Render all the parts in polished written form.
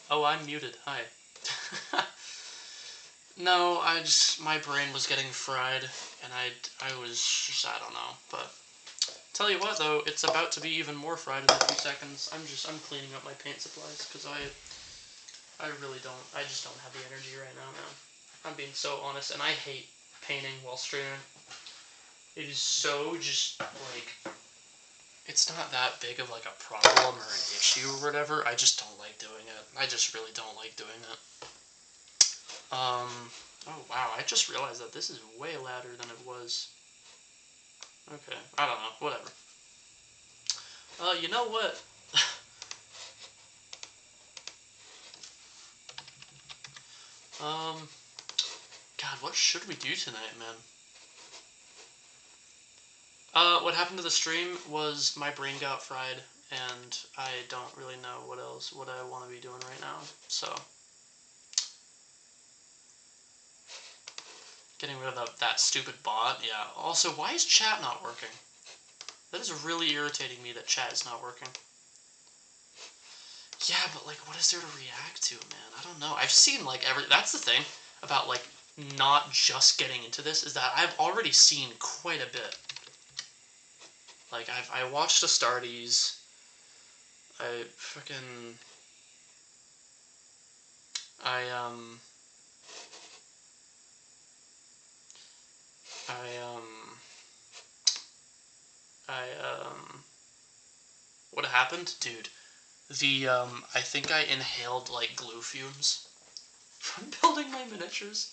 Oh, I'm muted. Hi. No, my brain was getting fried, and I was just, I don't know. But, tell you what, though, it's about to be even more fried in a few seconds. I'm cleaning up my paint supplies, because I really don't, I just don't have the energy right now, man. I'm being so honest, and I hate painting while streaming. It is so just, like, it's not that big of, like, a problem or an issue or whatever. I just don't like doing it. I just really don't like doing it. Oh wow, I just realized that this is way louder than it was. Okay, I don't know, whatever. You know what? God, what should we do tonight, man? What happened to the stream was my brain got fried, and I don't really know what I want to be doing right now, so. Getting rid of that stupid bot, yeah. Also, why is chat not working? That is really irritating me that chat is not working. Yeah, but, like, what is there to react to, man? I don't know. I've seen, like, that's the thing about, like, not just getting into this, is that I've already seen quite a bit. Like, I watched the Starties. I freaking... What happened? Dude, I think I inhaled, like, glue fumes from building my miniatures.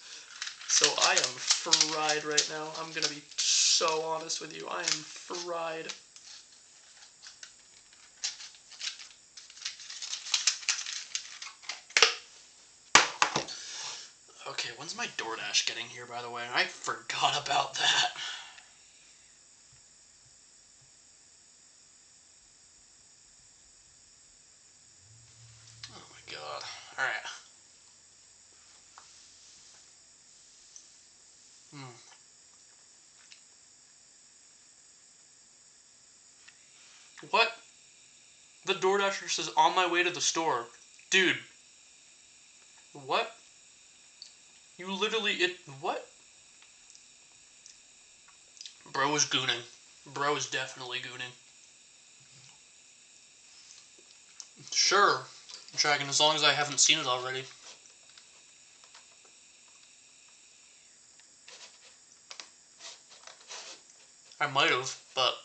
So I am fried right now. I'm gonna be so honest with you. I am fried. Okay, when's my DoorDash getting here, by the way? I forgot about that. Oh my god. Alright. What? The DoorDasher says, on my way to the store. Dude. What? You literally, what? Bro is gooning. Bro is definitely gooning. Sure, Dragon, as long as I haven't seen it already. I might have, but...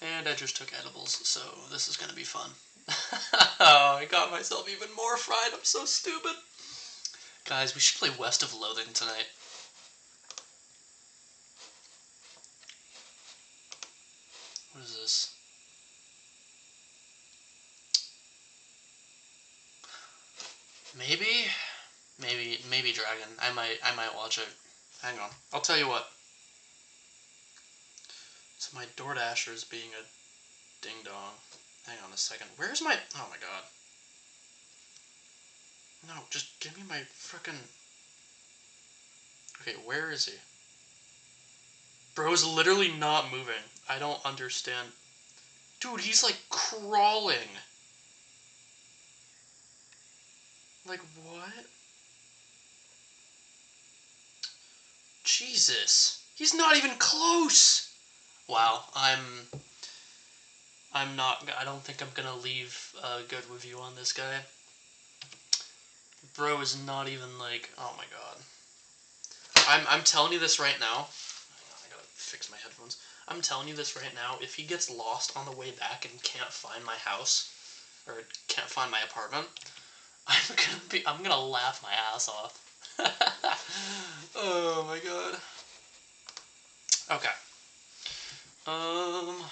And I just took edibles, so this is gonna be fun. Oh, I got myself even more fried. I'm so stupid. Guys, we should play West of Loathing tonight. What is this? Maybe Dragon. I might watch it. Hang on. I'll tell you what. So my DoorDasher is being a ding-dong. Hang on a second. Where's my... Oh my god. No, just give me my frickin'... Okay, where is he? Bro's literally not moving. I don't understand. Dude, he's like crawling. Like, what? Jesus. He's not even close! Wow, I don't think I'm gonna leave a good review on this guy. Bro is not even like, oh my god. I'm telling you this right now. Hang on, I gotta fix my headphones. I'm telling you this right now, if he gets lost on the way back and can't find my house, or can't find my apartment, I'm gonna laugh my ass off. Oh my god. Okay. Oh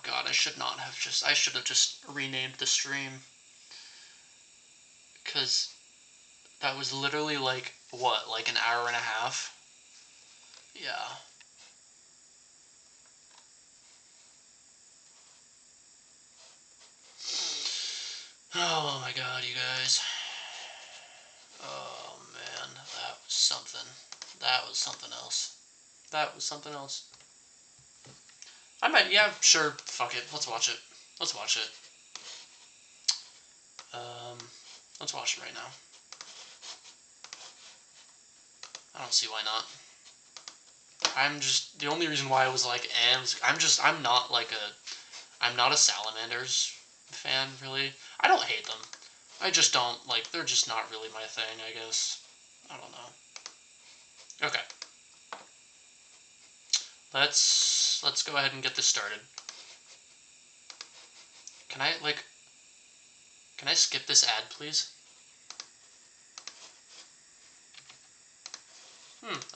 god, I should have just renamed the stream. Because that was literally like, what, like an hour and a half? Yeah. Oh my god, you guys. something. That was something else. That was something else. I might, yeah, sure, fuck it. Let's watch it. Let's watch it. Let's watch it right now. I don't see why not. I'm just, the only reason why I was like, I'm not a Salamanders fan, really. I don't hate them. I just don't, like, they're just not really my thing, I guess. I don't know. Okay. Let's go ahead and get this started. Can I skip this ad, please?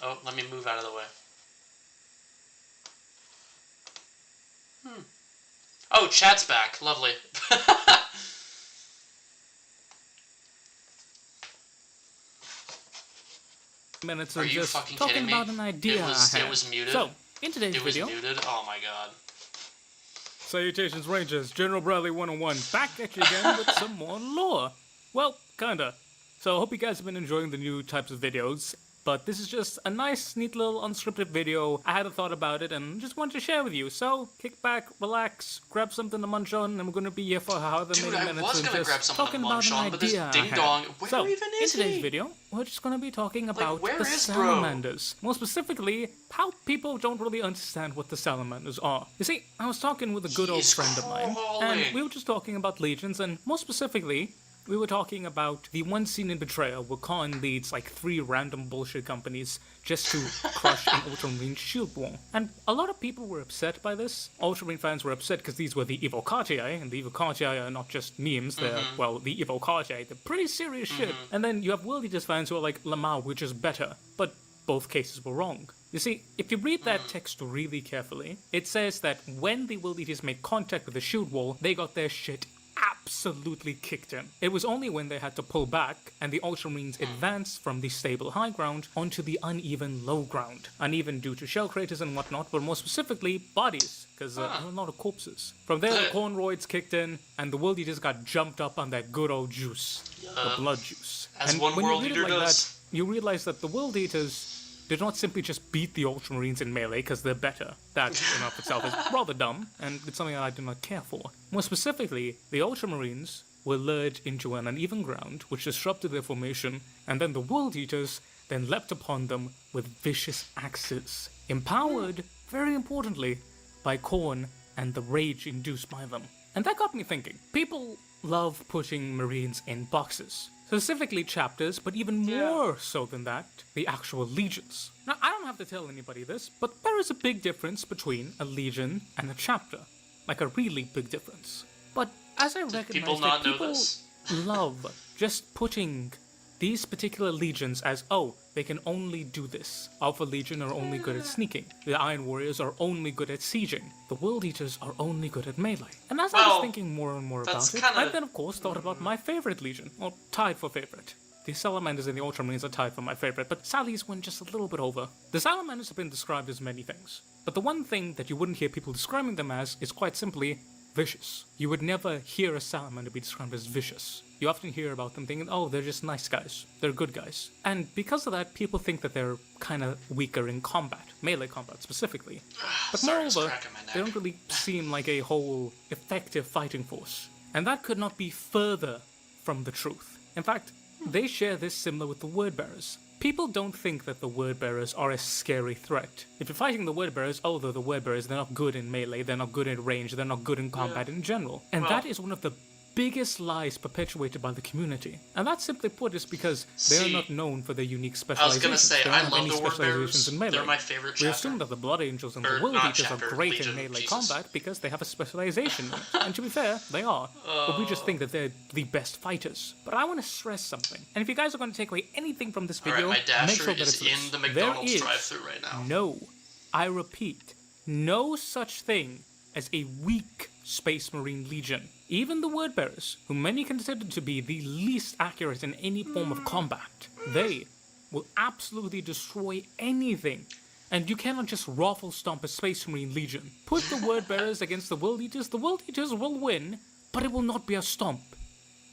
Oh, let me move out of the way. Oh, chat's back. Lovely. Minutes Are of you just fucking talking kidding me? about an idea It was muted? So, in today's video... It was muted? Oh my god. Salutations Rangers, General Bradley 101, back at you again with some more lore. Well, kinda. So I hope you guys have been enjoying the new types of videos, but this is just a nice, neat little unscripted video. I had a thought about it and just wanted to share with you. So, kick back, relax, grab something to munch on, and we're gonna be here for however many minutes and just talking about an idea. So, in today's video, we're just gonna be talking about the salamanders. More specifically, how people don't really understand what the salamanders are. You see, I was talking with a good old friend of mine, and we were just talking about legions, and more specifically, we were talking about the one scene in Betrayal where Khan leads like 3 random bullshit companies just to crush an Ultramarine shield wall. And a lot of people were upset by this. Ultramarine fans were upset because these were the Evocati, and the Evocati are not just memes, they're, well, the Evocati, they're pretty serious shit. And then you have World Eaters fans who are like, Lamau, which is better. But both cases were wrong. You see, if you read that text really carefully, it says that when the World Eaters made contact with the shield wall, they got their shit absolutely kicked in. It was only when they had to pull back and the Ultramarines advanced from the stable high ground onto the uneven low ground. Uneven due to shell craters and whatnot, but more specifically, bodies, because there are a lot of corpses. From there, the Cornroids kicked in, and the World Eaters got jumped up on that good old juice, the blood juice. As and one when World you read Eater it like does. that, you realize that the World Eaters did not simply just beat the Ultramarines in melee because they're better. That in and of itself is rather dumb, and it's something that I do not care for. More specifically, the Ultramarines were lured into an uneven ground, which disrupted their formation, and then the World Eaters then leapt upon them with vicious axes, empowered, very importantly, by Khorne and the rage induced by them. And that got me thinking. People love putting Marines in boxes. Specifically chapters, but even more so than that, the actual legions. Now, I don't have to tell anybody this, but there is a big difference between a legion and a chapter. Like a really big difference. But as I recognize that people love just putting these particular legions as, oh, they can only do this. Alpha Legion are only good at sneaking. The Iron Warriors are only good at sieging. The World Eaters are only good at melee. And as I was thinking more and more about it, I then of course thought about my favorite legion, or tied for favorite. The Salamanders and the Ultramarines are tied for my favorite, but Sally's went just a little bit over. The Salamanders have been described as many things, but the one thing that you wouldn't hear people describing them as is quite simply vicious. You would never hear a salamander be described as vicious. You often hear about them thinking, oh, they're just nice guys. They're good guys. And because of that, people think that they're kind of weaker in combat. Melee combat, specifically. But moreover, they don't really seem like a whole effective fighting force. And that could not be further from the truth. In fact, they share this similar with the Wordbearers. People don't think that the Wordbearers are a scary threat. If you're fighting the Wordbearers, oh, they're the Wordbearers, they're not good in melee, they're not good in range, they're not good in combat in general. And that is one of the biggest lies perpetuated by the community. And that, simply put, is because they are not known for their unique specializations. I was gonna say, there I aren't love any the specializations Wordbearers. in melee. They're my favorite chapter. We assume that the Blood Angels and the World Eaters are great in melee combat because they have a specialization. And to be fair, they are. But we just think that they're the best fighters. But I want to stress something. And if you guys are going to take away anything from this video, make sure that it's in the McDonald's drive-thru right now. No, I repeat, no such thing as a weak Space Marine Legion. Even the Wordbearers, who many consider to be the least accurate in any form of combat, they will absolutely destroy anything. And you cannot just raffle stomp a Space Marine Legion. Put the Wordbearers against the World Eaters will win, but it will not be a stomp.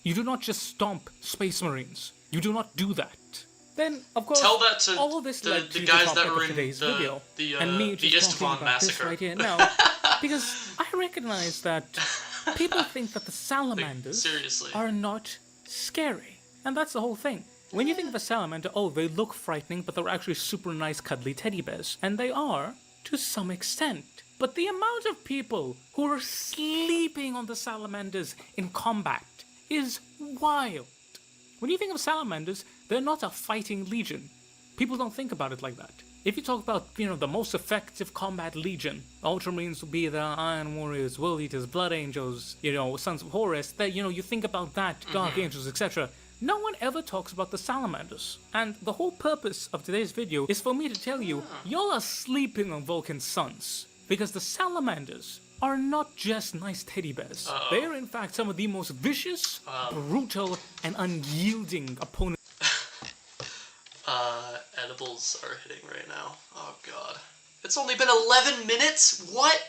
You do not just stomp Space Marines. You do not do that. Then, of course, Tell that to all of this led the to guys the that topic were of in today's video, the and me just talking Istvan about massacre this right here now, because I recognize that people think that the salamanders seriously. are not scary, and that's the whole thing. When you think of a salamander, oh, they look frightening, but they're actually super nice, cuddly teddy bears, and they are to some extent. But the amount of people who are sleeping on the salamanders in combat is wild. When you think of salamanders, they're not a fighting legion. People don't think about it like that. If you talk about, the most effective combat legion, Ultramarines will be the Iron Warriors, World Eaters, Blood Angels, Sons of Horus, that, you think about that, Dark Angels, etc. No one ever talks about the salamanders. And the whole purpose of today's video is for me to tell you, y'all are sleeping on Vulcan's sons. Because the salamanders are not just nice teddy bears. They are in fact some of the most vicious, brutal, and unyielding opponents. Edibles are hitting right now. Oh god. It's only been 11 minutes? What?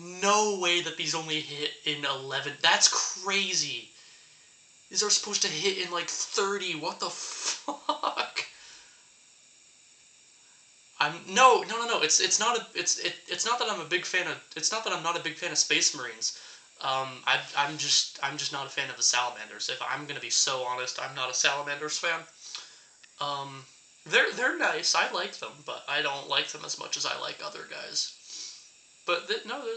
No way that these only hit in 11. That's crazy. These are supposed to hit in like 30. What the fuck? No. It's not that I'm a big fan of. It's not that I'm not a big fan of Space Marines. I'm just not a fan of the Salamanders. If I'm gonna be so honest, I'm not a Salamanders fan. They're nice. I like them, but I don't like them as much as I like other guys. But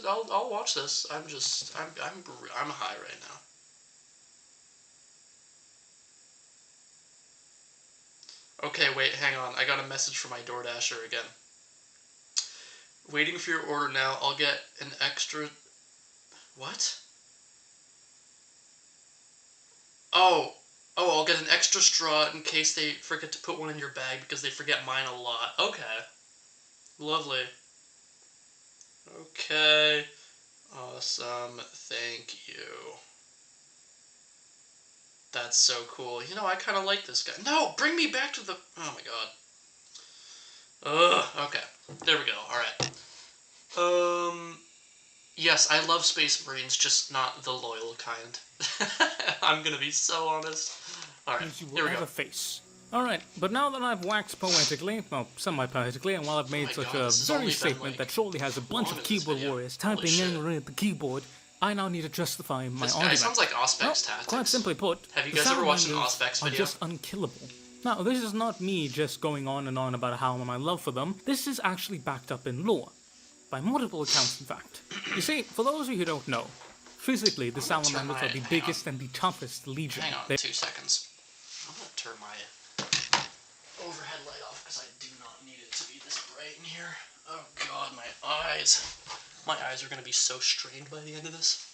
I'll watch this. I'm high right now. Okay, wait, hang on. I got a message from my DoorDasher again. Waiting for your order now. I'll get an extra... What? Oh, I'll get an extra straw in case they forget to put one in your bag because they forget mine a lot. Okay. Lovely. Okay. Awesome. Thank you. That's so cool. I kind of like this guy. No, bring me back to the... Oh my god. Ugh. Okay. There we go. Alright. Yes, I love Space Marines, just not the loyal kind. I'm gonna be so honest. Alright, here we go. Face. Alright, but now that I've waxed poetically, well, semi-poetically, and while I've made such a very statement that surely has a bunch of keyboard warriors typing angrily at the keyboard, I now need to justify my argument. This guy sounds like Auspex Tactics. Quite simply put, have you guys ever watched an Auspex video? Are just unkillable. Now, this is not me just going on and on about how my love for them. This is actually backed up in lore. By multiple accounts, in fact. You see, for those of you who don't know, physically, the salamanders are the biggest and the toughest legion. Hang on 2 seconds. I'm gonna turn my overhead light off because I do not need it to be this bright in here. Oh god, my eyes. My eyes are gonna be so strained by the end of this.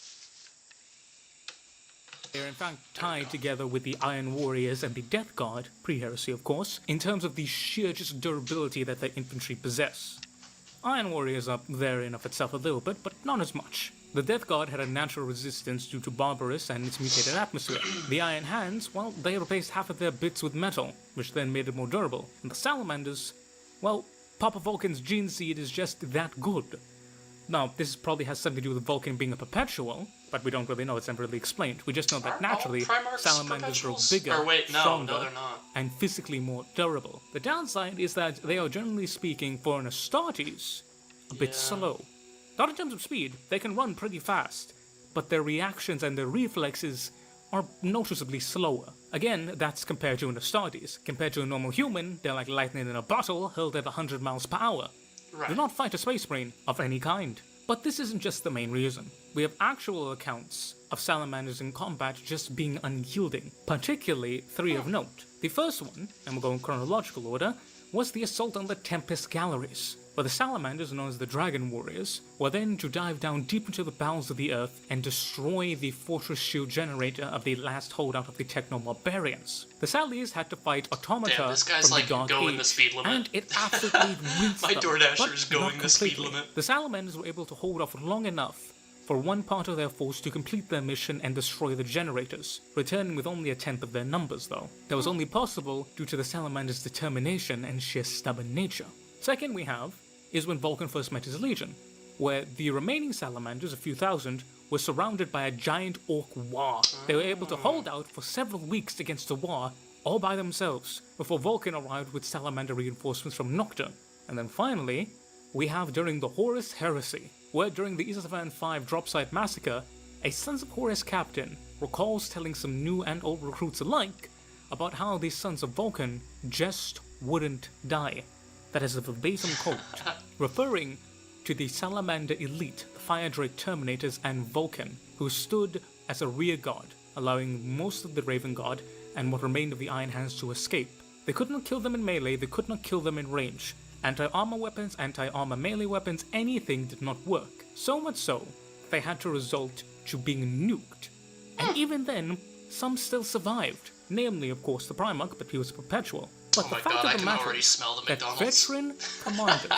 They're in fact tied together with the Iron Warriors and the Death Guard, pre-heresy of course, in terms of the sheer just durability that their infantry possess. Iron Warriors are there in of itself a little bit, but not as much. The Death Guard had a natural resistance due to Barbarous and its mutated atmosphere. The Iron Hands, well, they replaced half of their bits with metal, which then made it more durable. And the Salamanders, well, Papa Vulcan's gene seed is just that good. Now, this probably has something to do with Vulcan being a perpetual, but we don't really know, it's never really explained. We just know that naturally, salamanders grow bigger, stronger, and physically more durable. The downside is that they are, generally speaking, for an Astartes, a bit slow. Not in terms of speed, they can run pretty fast, but their reactions and their reflexes are noticeably slower. Again, that's compared to an Astartes. Compared to a normal human, they're like lightning in a bottle, hurled at 100 miles per hour. Right. Do not fight a space marine of any kind. But this isn't just the main reason. We have actual accounts of salamanders in combat just being unyielding, particularly 3 of note. The first one, and we'll go in chronological order, was the assault on the Tempest Galleries, where the salamanders, known as the Dragon Warriors, were then to dive down deep into the bowels of the earth and destroy the fortress shield generator of the last holdout of the Techno-Barbarians. The Sallies had to fight Automata this guy's from like the Dark going Age, the speed limit. and it absolutely rinsed My them, DoorDasher's but going not the speed completely. limit. The salamanders were able to hold off long enough for one part of their force to complete their mission and destroy the generators, returning with only a tenth of their numbers though. That was only possible due to the salamanders' determination and sheer stubborn nature. Second we have is when Vulcan first met his legion, where the remaining salamanders, a few thousand, were surrounded by a giant orc war. They were able to hold out for several weeks against a war all by themselves before Vulcan arrived with salamander reinforcements from Nocturne. And then finally, we have during the Horus Heresy, where during the Isstvan V Dropsite Massacre, a Sons of Horus captain recalls telling some new and old recruits alike about how these Sons of Vulcan just wouldn't die. That is a verbatim quote, referring to the Salamander elite, the Fire Drake Terminators and Vulcan, who stood as a rear guard, allowing most of the Raven Guard and what remained of the Iron Hands to escape. They could not kill them in melee, they could not kill them in range. Anti-armor weapons, anti-armor melee weapons, anything did not work. So much so, they had to resort to being nuked. And even then, some still survived. Namely, of course, the Primarch, but he was perpetual. But the fact of the matter is that veteran commanders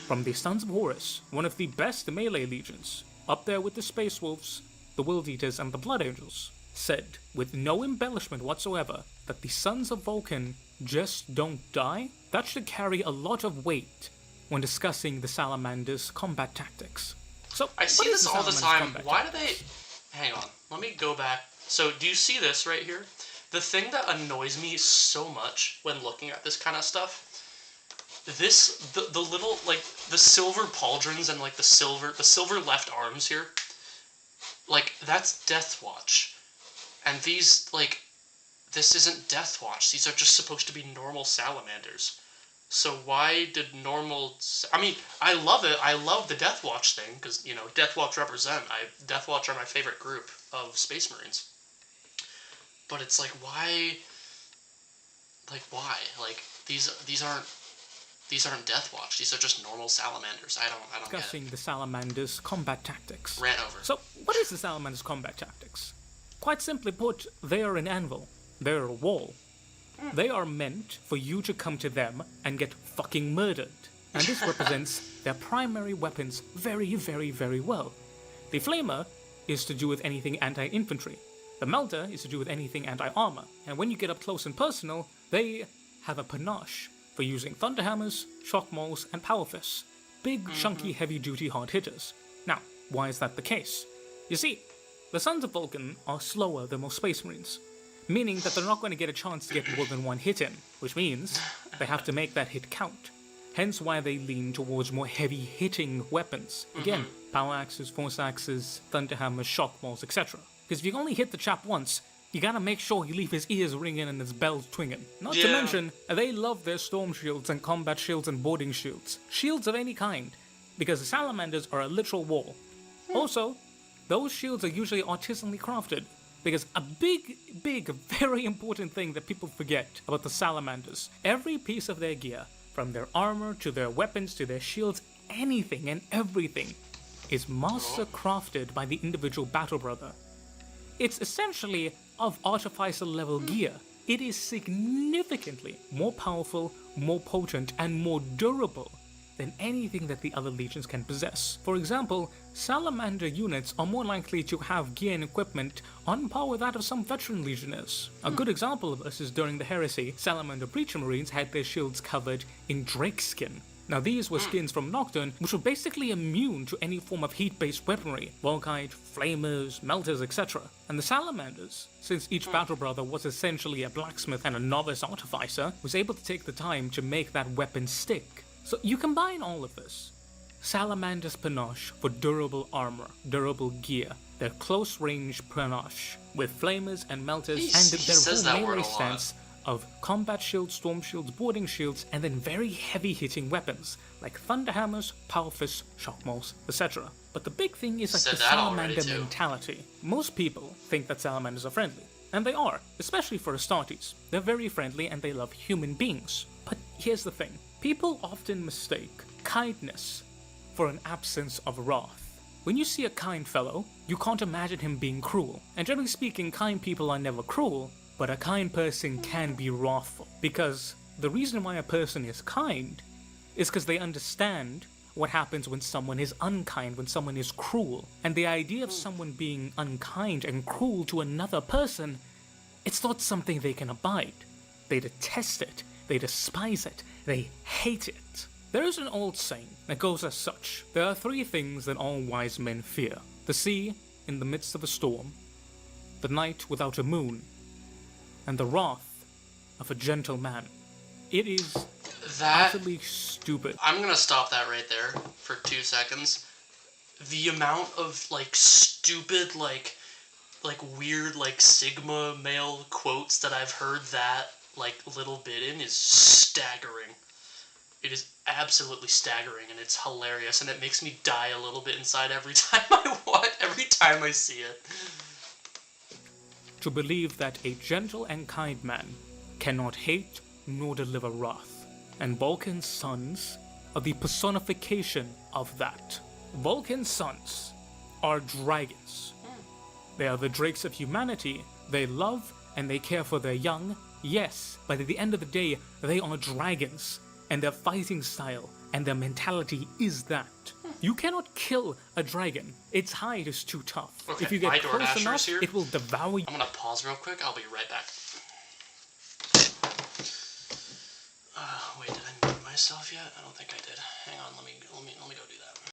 from the Sons of Horus, one of the best melee legions, up there with the Space Wolves, the Wild Eaters, and the Blood Angels, said, with no embellishment whatsoever, that the Sons of Vulcan just don't die. That should carry a lot of weight when discussing the Salamander's combat tactics. So, I see this all the time. Why do they... Hang on, let me go back. So, do you see this right here? The thing that annoys me so much when looking at this kind of stuff, the little, like, the silver pauldrons and, like, the silver left arms here, like, that's Death Watch. And these, like, this isn't Death Watch. These are just supposed to be normal salamanders. So why did normal... I mean, I love it. I love the Death Watch thing, because, you know, Death Watch represent. Death Watch are my favorite group of Space Marines. But it's like, why? Like, why? Like, these aren't Death Watch. These are just normal salamanders. I don't Discussing get it. the Salamander's combat tactics. Ran over. So, what is the Salamander's combat tactics? Quite simply put, they are an anvil. They're a wall. They are meant for you to come to them and get fucking murdered. And this represents their primary weapons very, very, very well. The Flamer is to do with anything anti-infantry. The Melter is to do with anything anti-armor. And when you get up close and personal, they have a panache for using Thunderhammers, Shock Mauls, and Power Fists. Big, chunky, heavy-duty hard hitters. Now, why is that the case? You see, the Sons of Vulcan are slower than most Space Marines, meaning that they're not going to get a chance to get more than one hit in, which means they have to make that hit count. Hence why they lean towards more heavy-hitting weapons. Again, Power Axes, Force Axes, Thunderhammers, Shock Mauls, etc. Because if you only hit the chap once, you gotta make sure you leave his ears ringing and his bells twinging. Not to mention, they love their storm shields and combat shields and boarding shields. Shields of any kind, because the salamanders are a literal wall. Also, those shields are usually artisanally crafted, because a big, very important thing that people forget about the salamanders, every piece of their gear, from their armor to their weapons to their shields, anything and everything, is master crafted by the individual battle brother. It's essentially of artificer level gear. It is significantly more powerful, more potent, and more durable than anything that the other legions can possess. For example, salamander units are more likely to have gear and equipment on par with that of some veteran legionnaires. A good example of this is during the Heresy, salamander Breacher Marines had their shields covered in drake skin. Now these were skins from Nocturne, which were basically immune to any form of heat-based weaponry, Volkite, Flamers, Melters, etc. And the Salamanders, since each battle brother was essentially a blacksmith and a novice artificer, was able to take the time to make that weapon stick. So you combine all of this. Salamander's panache for durable armor, durable gear, their close-range panache with Flamers and Melters, and their whole melee stance of combat shields, storm shields, boarding shields, and then very heavy-hitting weapons, like Thunderhammers, Power Fists, Shock Mauls, etc. But the big thing is like the salamander mentality. Most people think that salamanders are friendly, and they are, especially for Astartes. They're very friendly and they love human beings. But here's the thing. People often mistake kindness for an absence of wrath. When you see a kind fellow, you can't imagine him being cruel. And generally speaking, kind people are never cruel, but a kind person can be wrathful. Because the reason why a person is kind is because they understand what happens when someone is unkind, when someone is cruel. And the idea of someone being unkind and cruel to another person, it's not something they can abide. They detest it, they despise it, they hate it. There is an old saying that goes as such. There are three things that all wise men fear: the sea in the midst of a storm, the night without a moon, and the wrath of a gentle man. It is That utterly stupid. I'm gonna stop that right there for 2 seconds. The amount of like stupid like weird like Sigma male quotes that I've heard that like little bit in is staggering. It is absolutely staggering, and it's hilarious, and it makes me die a little bit inside every time I see it. To believe that a gentle and kind man cannot hate nor deliver wrath. And Vulcan's sons are the personification of that. Vulcan's sons are dragons. They are the drakes of humanity. They love and they care for their young, yes, but at the end of the day, they are dragons. And their fighting style and their mentality is that. You cannot kill a dragon. Its hide is too tough. Okay, if you get close enough, here. it will devour you. I'm gonna pause real quick. I'll be right back. Wait, did I mute myself yet? I don't think I did. Hang on, let me go do that.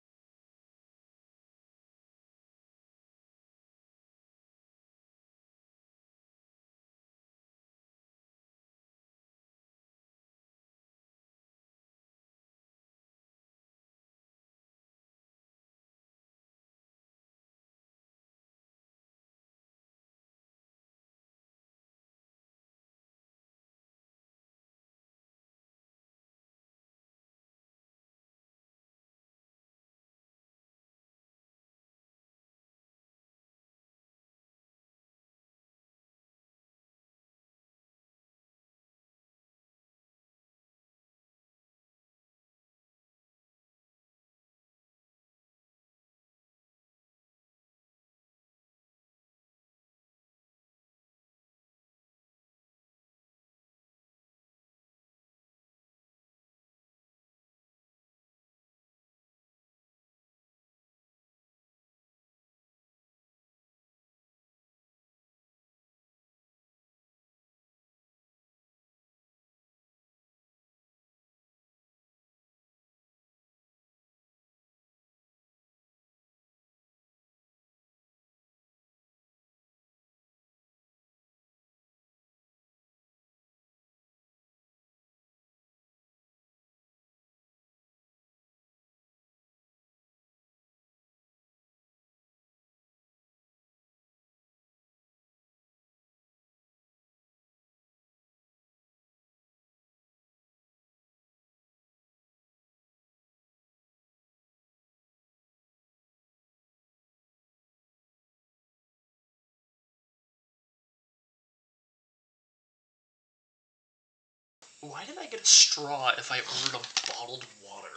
Why did I get a straw if I ordered a bottled water?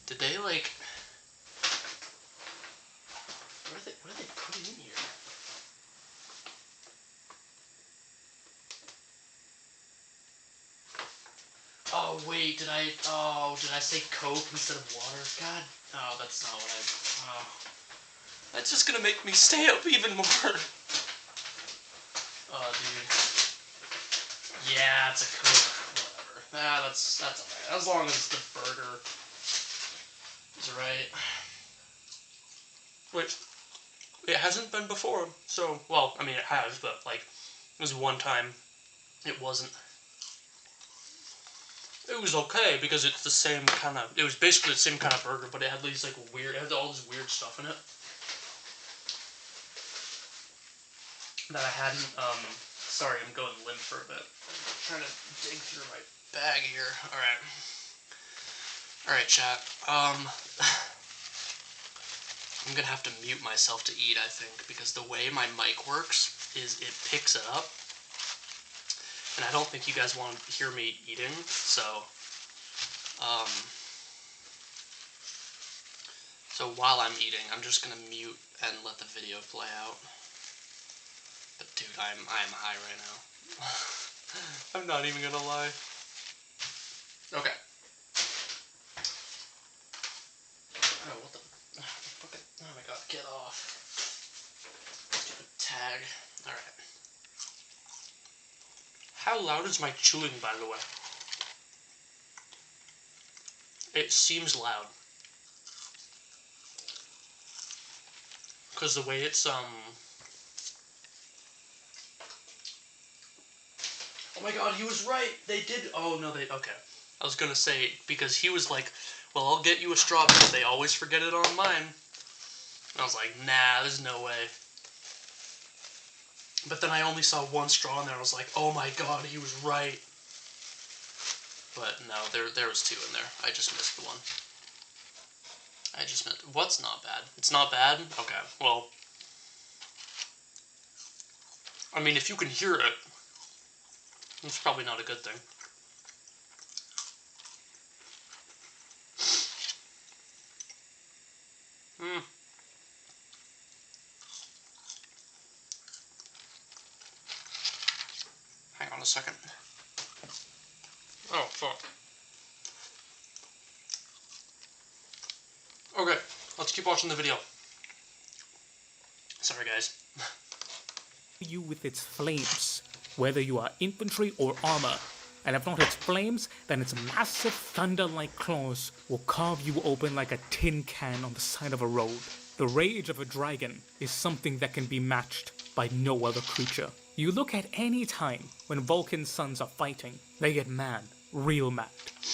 Did they like... What are they putting in here? Oh wait, did I say Coke instead of water? God, oh, that's not what oh. That's just gonna make me stay up even more. Oh, dude. Yeah, it's a Coke. Whatever. That's alright. As long as the burger is right. Which, it hasn't been before, so, well, I mean it has, but, like, it was one time it wasn't. It was okay, because it's the same kind of, it was basically the same kind of burger, but it had these, like, weird, it had all this weird stuff in it. That I hadn't, sorry, I'm going limp for a bit. I'm trying to dig through my bag here. Alright. Alright, chat. I'm gonna have to mute myself to eat, I think, because the way my mic works is it picks it up. And I don't think you guys want to hear me eating, so... So while I'm eating, I'm just gonna mute and let the video play out. But dude, I'm high right now. I'm not even gonna lie. Okay. Oh, what the fucking... Oh my god, get off. Stupid tag. Alright. How loud is my chewing, by the way? It seems loud. Because the way it's, Oh my god, he was right. They did. Oh no, okay. I was gonna say, because he was like, well, I'll get you a straw because they always forget it on mine. And I was like, nah, there's no way. But then I only saw one straw in there. I was like, oh my god, he was right. But no, there was two in there. I just missed the one. I just missed. What's not bad? It's not bad? Okay, well. I mean, if you can hear it, it's probably not a good thing. Hang on a second. Oh, fuck. Okay, let's keep watching the video. Sorry, guys. You with its flames, whether you are infantry or armor, and if not its flames, then its massive thunder-like claws will carve you open like a tin can on the side of a road. The rage of a dragon is something that can be matched by no other creature. You look at any time when Vulcan's sons are fighting, they get mad, real mad.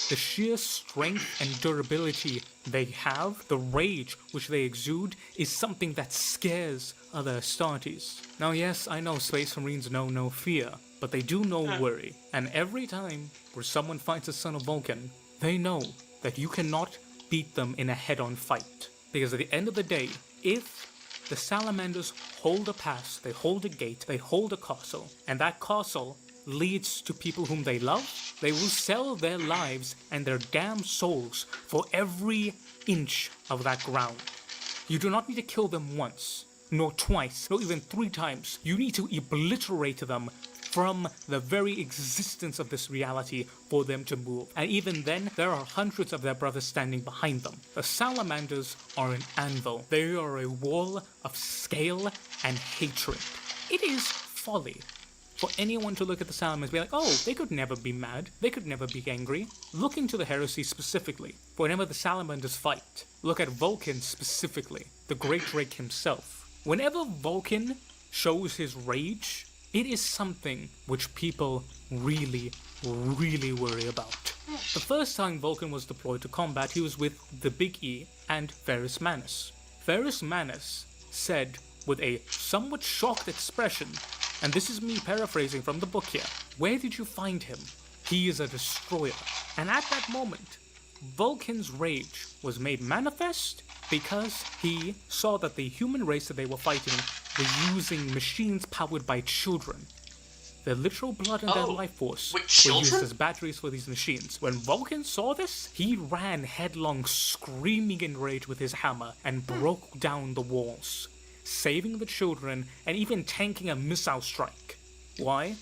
The sheer strength and durability they have, the rage which they exude, is something that scares other Astartes. Now yes, I know Space Marines know no fear, but they do know worry. And every time where someone fights a son of Vulcan, they know that you cannot beat them in a head-on fight. Because at the end of the day, if the Salamanders hold a pass, they hold a gate, they hold a castle, and that castle leads to people whom they love, they will sell their lives and their damn souls for every inch of that ground. You do not need to kill them once, nor twice, nor even 3 times. You need to obliterate them from the very existence of this reality for them to move. And even then, there are hundreds of their brothers standing behind them. The Salamanders are an anvil. They are a wall of scale and hatred. It is folly for anyone to look at the Salamanders and be like, oh, they could never be mad. They could never be angry. Look into the heresy specifically. Whenever the Salamanders fight, look at Vulcan specifically, the Great Drake himself. Whenever Vulcan shows his rage, it is something which people really, really worry about. The first time Vulcan was deployed to combat, he was with the Big E and Ferrus Manus. Ferrus Manus said with a somewhat shocked expression, and this is me paraphrasing from the book here, where did you find him? He is a destroyer. And at that moment, Vulcan's rage was made manifest because he saw that the human race that they were fighting were using machines powered by children. Their literal blood and their life force were used as batteries for these machines. When Vulcan saw this, he ran headlong, screaming in rage with his hammer, and broke down the walls, saving the children and even tanking a missile strike. Why?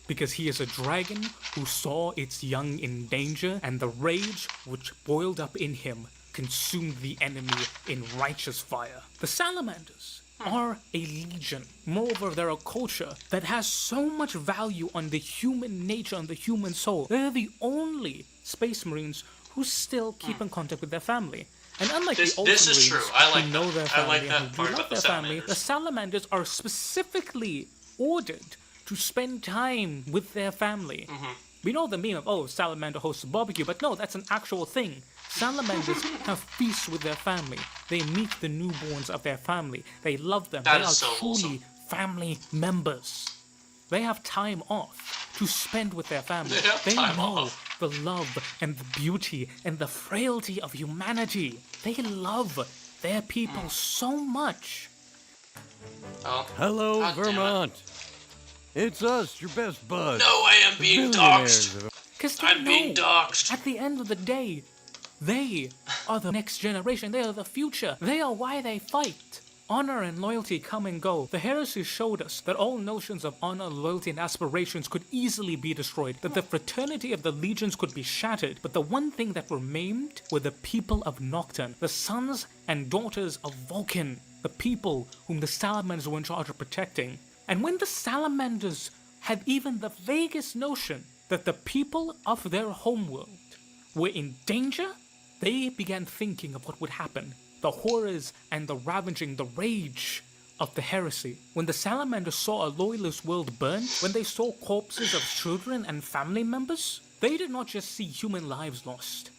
Because he is a dragon who saw its young in danger, and the rage which boiled up in him consumed the enemy in righteous fire. The Salamanders are a legion. Moreover, they're a culture that has so much value on the human nature, on the human soul. They're the only Space Marines who still keep in contact with their family. And unlike the Ultramarines who know their family and who love their family, the Salamanders are specifically ordered to spend time with their family. We know the meme of, oh, Salamander hosts a barbecue, but no, that's an actual thing. Salamanders have feasts with their family. They meet the newborns of their family. They love them. They are truly family members. They have time off to spend with their family. They know the love and the beauty and the frailty of humanity. They love their people so much. Hello, Vermont. It's us, your best buds. No, I am being doxxed. I'm being doxxed. At the end of the day, they are the next generation. They are the future. They are why they fight. Honor and loyalty come and go. The heresy showed us that all notions of honor, loyalty, and aspirations could easily be destroyed, that the fraternity of the legions could be shattered, but the one thing that remained were the people of Nocturne, the sons and daughters of Vulcan, the people whom the Salamanders were in charge of protecting. And when the Salamanders had even the vaguest notion that the people of their homeworld were in danger, they began thinking of what would happen. The horrors and the ravaging, the rage of the heresy. When the salamanders saw a loyalist world burn, when they saw corpses of children and family members, they did not just see human lives lost.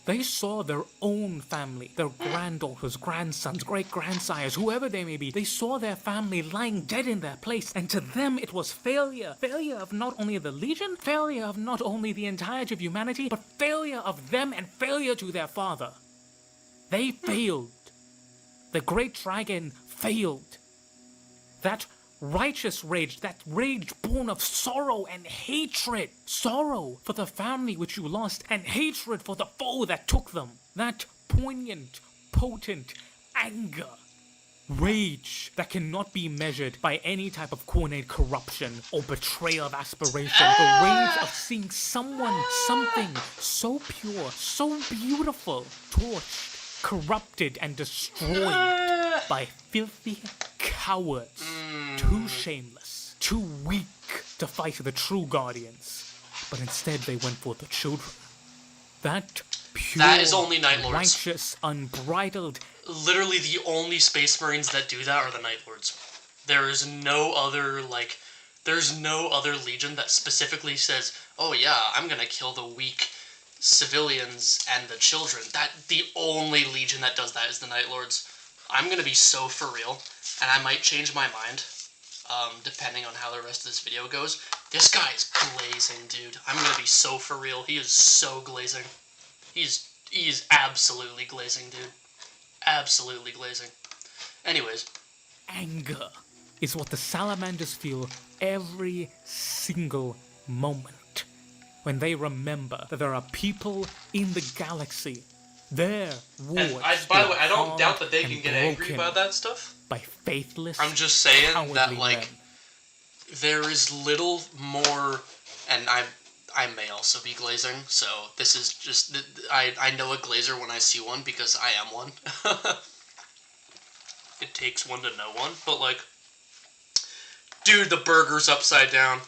They saw their own family, their granddaughters, grandsons, great-grandsires, whoever they may be. They saw their family lying dead in their place, and to them it was failure. Failure of not only the Legion, failure of not only the entirety of humanity, but failure of them and failure to their father. They failed. The great dragon failed. That righteous rage, that rage born of sorrow and hatred. Sorrow for the family which you lost, and hatred for the foe that took them. That poignant, potent anger. Rage that cannot be measured by any type of coordinated corruption or betrayal of aspiration. The rage of seeing someone, something so pure, so beautiful, torched, corrupted, and destroyed by filthy cowards. Too shameless, too weak to fight the true guardians. But instead they went for the children. That pure, that is only Night Lords. righteous, unbridled. Literally the only Space Marines that do that are the Night Lords. There is no other, there's no other Legion that specifically says, oh yeah, I'm gonna kill the weak civilians and the children. The only Legion that does that is the Night Lords. I'm gonna be so for real, and I might change my mind, depending on how the rest of this video goes. This guy is glazing, dude. I'm gonna be so for real. He is so glazing. He is absolutely glazing, dude. Absolutely glazing. Anyways. Anger is what the salamanders feel every single moment when they remember that there are people in the galaxy. Their wards. And by the way, I don't doubt that they can get angry about that stuff. By faithless, I'm just saying that, men. there is little more, and I may also be glazing, so this is just, I know a glazer when I see one because I am one. It takes one to know one, but dude, the burger's upside down.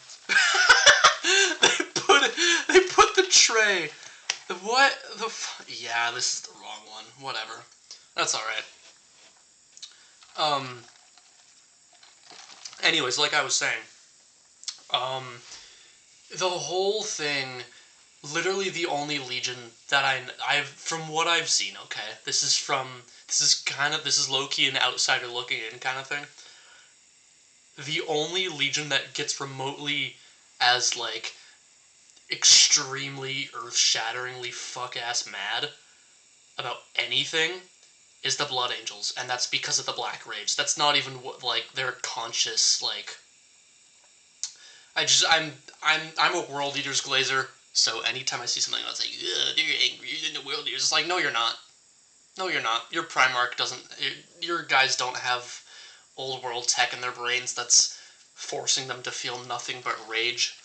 They put the tray. What the yeah, this is the wrong one. Whatever. That's alright. Anyways, like I was saying, the whole thing, literally the only Legion that I've from what I've seen, okay, this is low-key an outsider looking in kind of thing. The only Legion that gets remotely as, extremely earth-shatteringly fuck-ass mad about anything is the Blood Angels, and that's because of the Black Rage. That's not even what, their conscious, I'm a World Eaters glazer, so anytime I see something that's they're angry, you're in the World Eaters, it's like, no you're not. No you're not. Your Primarch doesn't, your guys don't have old world tech in their brains that's forcing them to feel nothing but rage.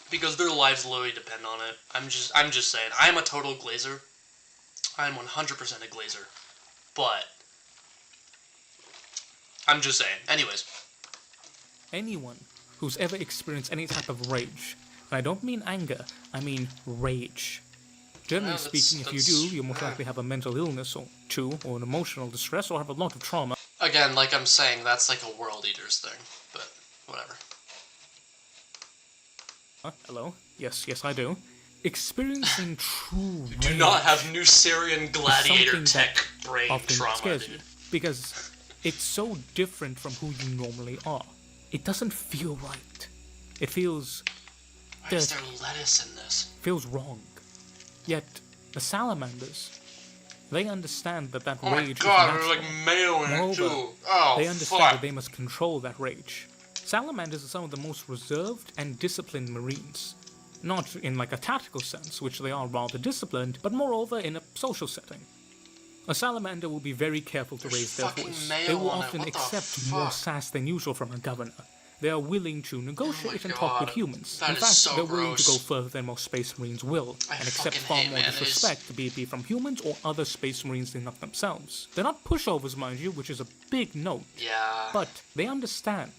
Because their lives literally depend on it. I'm just saying, I'm a total glazer. I'm 100% a glazer. But I'm just saying. Anyways. Anyone who's ever experienced any type of rage, and I don't mean anger, I mean rage. Generally speaking, if you do, you'll most likely have a mental illness or two, or an emotional distress, or have a lot of trauma. Again, like I'm saying, that's like a World Eaters thing, but whatever. Hello? Yes, I do. Experiencing true rage. Do not have Nucerian gladiator tech brain often trauma, scares dude. you, because it's so different from who you normally are. It doesn't feel right. It feels Why is there lettuce in this? Feels wrong. Yet the salamanders, they understand that Oh rage my god, is there's natural. mayo in it Moreover, too. Oh, they understand fuck. that they must control that rage. Salamanders are some of the most reserved and disciplined marines. Not in a tactical sense, which they are rather disciplined, but moreover in a social setting. A salamander will be very careful to raise their voice. They will often accept more sass than usual from a governor. They are willing to negotiate and talk with humans. In fact, they're willing to go further than most Space Marines will, and accept far more disrespect, be it from humans or other Space Marines than not themselves. They're not pushovers, mind you, which is a big note. Yeah. But they understand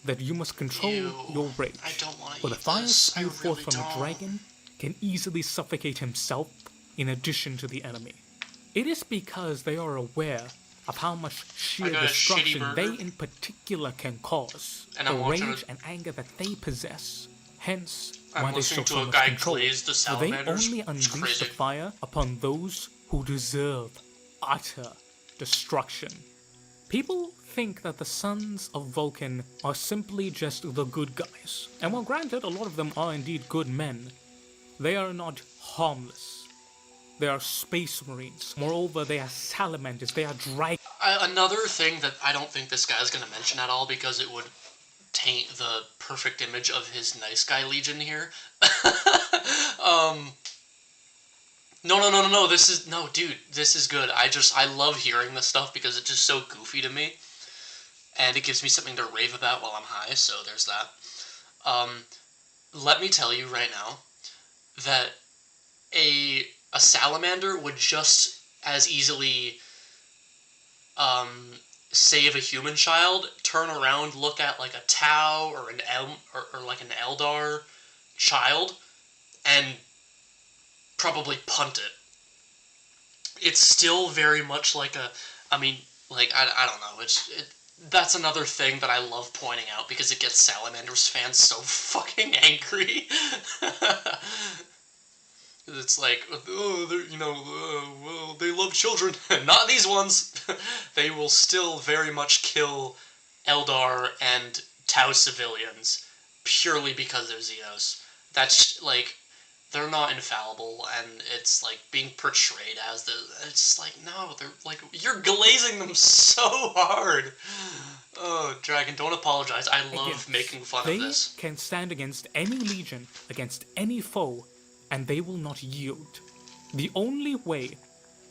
that you must control your rage. I don't want to For the fire spewed forth from a dragon can easily suffocate himself in addition to the enemy. It is because they are aware of how much sheer I got a shitty destruction they burger. in particular can cause. And The I'm watching rage and anger that they possess. Hence, I'm why they listening show to so a much guy control. glaze the For they salamanders. only It's unleash the crazy. fire upon those who deserve utter destruction. People think that the sons of Vulcan are simply just the good guys. And while granted, a lot of them are indeed good men, they are not harmless. They are space marines. Moreover, they are salamanders. They are dragons. Another thing that I don't think this guy's going to mention at all because it would taint the perfect image of his nice guy legion here. No, this is, no, dude, this is good. I love hearing this stuff because it's just so goofy to me. And it gives me something to rave about while I'm high, so there's that. Let me tell you right now that a salamander would just as easily save a human child, turn around, look at like a Tau or an or like an Eldar child, and probably punt it. It's still very much like a, I mean, like, I don't know, that's another thing that I love pointing out because it gets Salamanders fans so fucking angry. It's like, oh, well, they love children. Not these ones. They will still very much kill Eldar and Tau civilians purely because they're Xenos. That's, like, they're not infallible, and it's, like, being portrayed as it's like, no, they're, like, you're glazing them so hard. Oh, Dragon, don't apologize. I love making fun of this. They can stand against any legion, against any foe, and they will not yield. The only way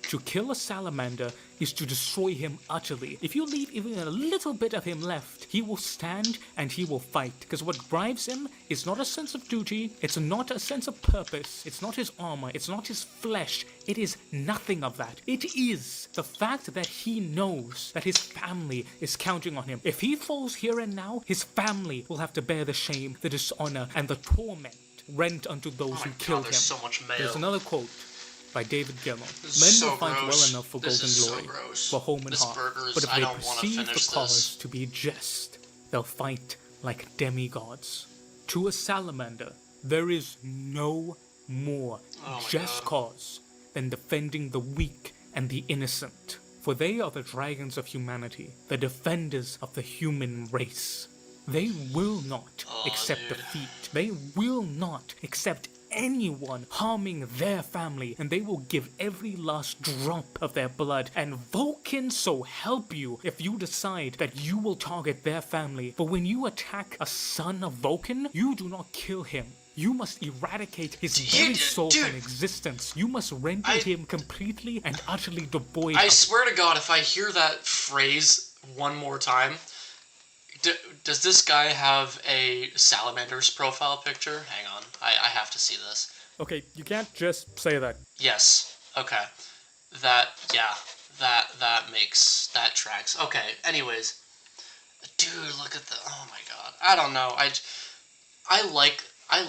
to kill a salamander is to destroy him utterly. If you leave even a little bit of him left, he will stand and he will fight. Because what drives him is not a sense of duty, it's not a sense of purpose, it's not his armor, it's not his flesh, it is nothing of that. It is the fact that he knows that his family is counting on him. If he falls here and now, his family will have to bear the shame, the dishonor, and the torment rent unto those who killed him. There's so much mayo. There's another quote by David Gilmour. Men So will fight gross. well enough for This golden is so glory, gross. for home and This heart, burger's- but if I they don't wanna perceive the finish cause this. to be just, they'll fight like demigods. To a salamander, there is no more just cause than defending the weak and the innocent. For they are the dragons of humanity, the defenders of the human race. They will not accept defeat. They will not accept anyone harming their family, and they will give every last drop of their blood. And Vulcan so help you if you decide that you will target their family. For when you attack a son of Vulcan, you do not kill him. You must eradicate his very soul from existence. You must render him completely and utterly devoid I of... swear to God, if I hear that phrase one more time, does this guy have a Salamander's profile picture? Hang on, I have to see this. Okay, you can't just say that. Yes. Okay. That tracks. Okay. Anyways, dude, look at the. Oh my God. I don't know. I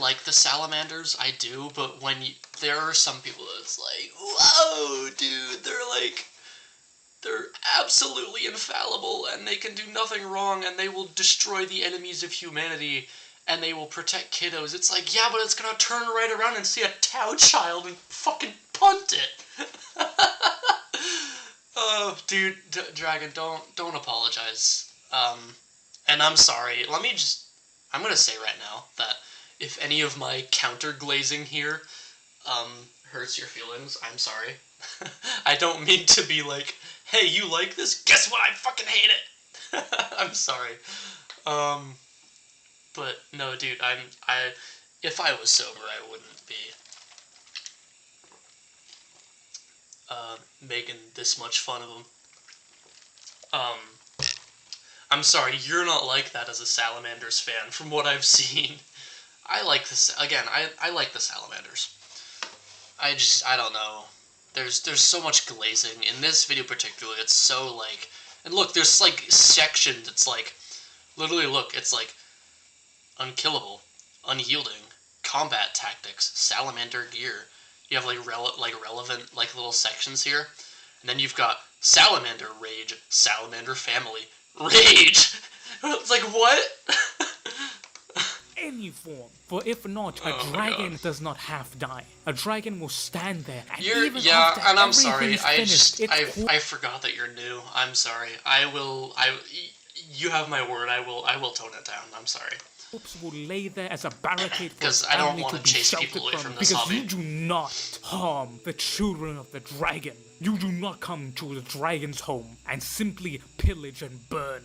like the salamanders. I do, but when there are some people that's like, whoa, dude, they're absolutely infallible, and they can do nothing wrong, and they will destroy the enemies of humanity, and they will protect kiddos. It's like, yeah, but it's gonna turn right around and see a Tau child and fucking punt it. Oh, dude, Dragon, don't apologize. And I'm sorry. I'm gonna say right now that if any of my counter glazing here, hurts your feelings, I'm sorry. I don't mean to be like, hey, you like this? Guess what? I fucking hate it. I'm sorry. But no, dude, if I was sober, I wouldn't be making this much fun of them. I'm sorry, you're not like that as a Salamanders fan, from what I've seen. I like this, again, I like the Salamanders. I don't know. There's so much glazing. In this video particularly, it's so, like... And look, there's, like, sections. It's, like... Literally, look, it's, like... Unkillable. Unyielding. Combat tactics. Salamander gear. You have, like, relevant, like, little sections here. And then you've got Salamander rage. Salamander family. Rage! It's like, what? Any form. For if not, a dragon does not half die. A dragon will stand there, and even after and I'm sorry. everything's finished, I forgot that you're new. I'm sorry. You have my word. I will tone it down. I'm sorry. Corpse will lay there as a barricade for Because its I don't family want to to be chase sheltered people away from this because hobby. you do not harm the children of the dragon. You do not come to the dragon's home and simply pillage and burn.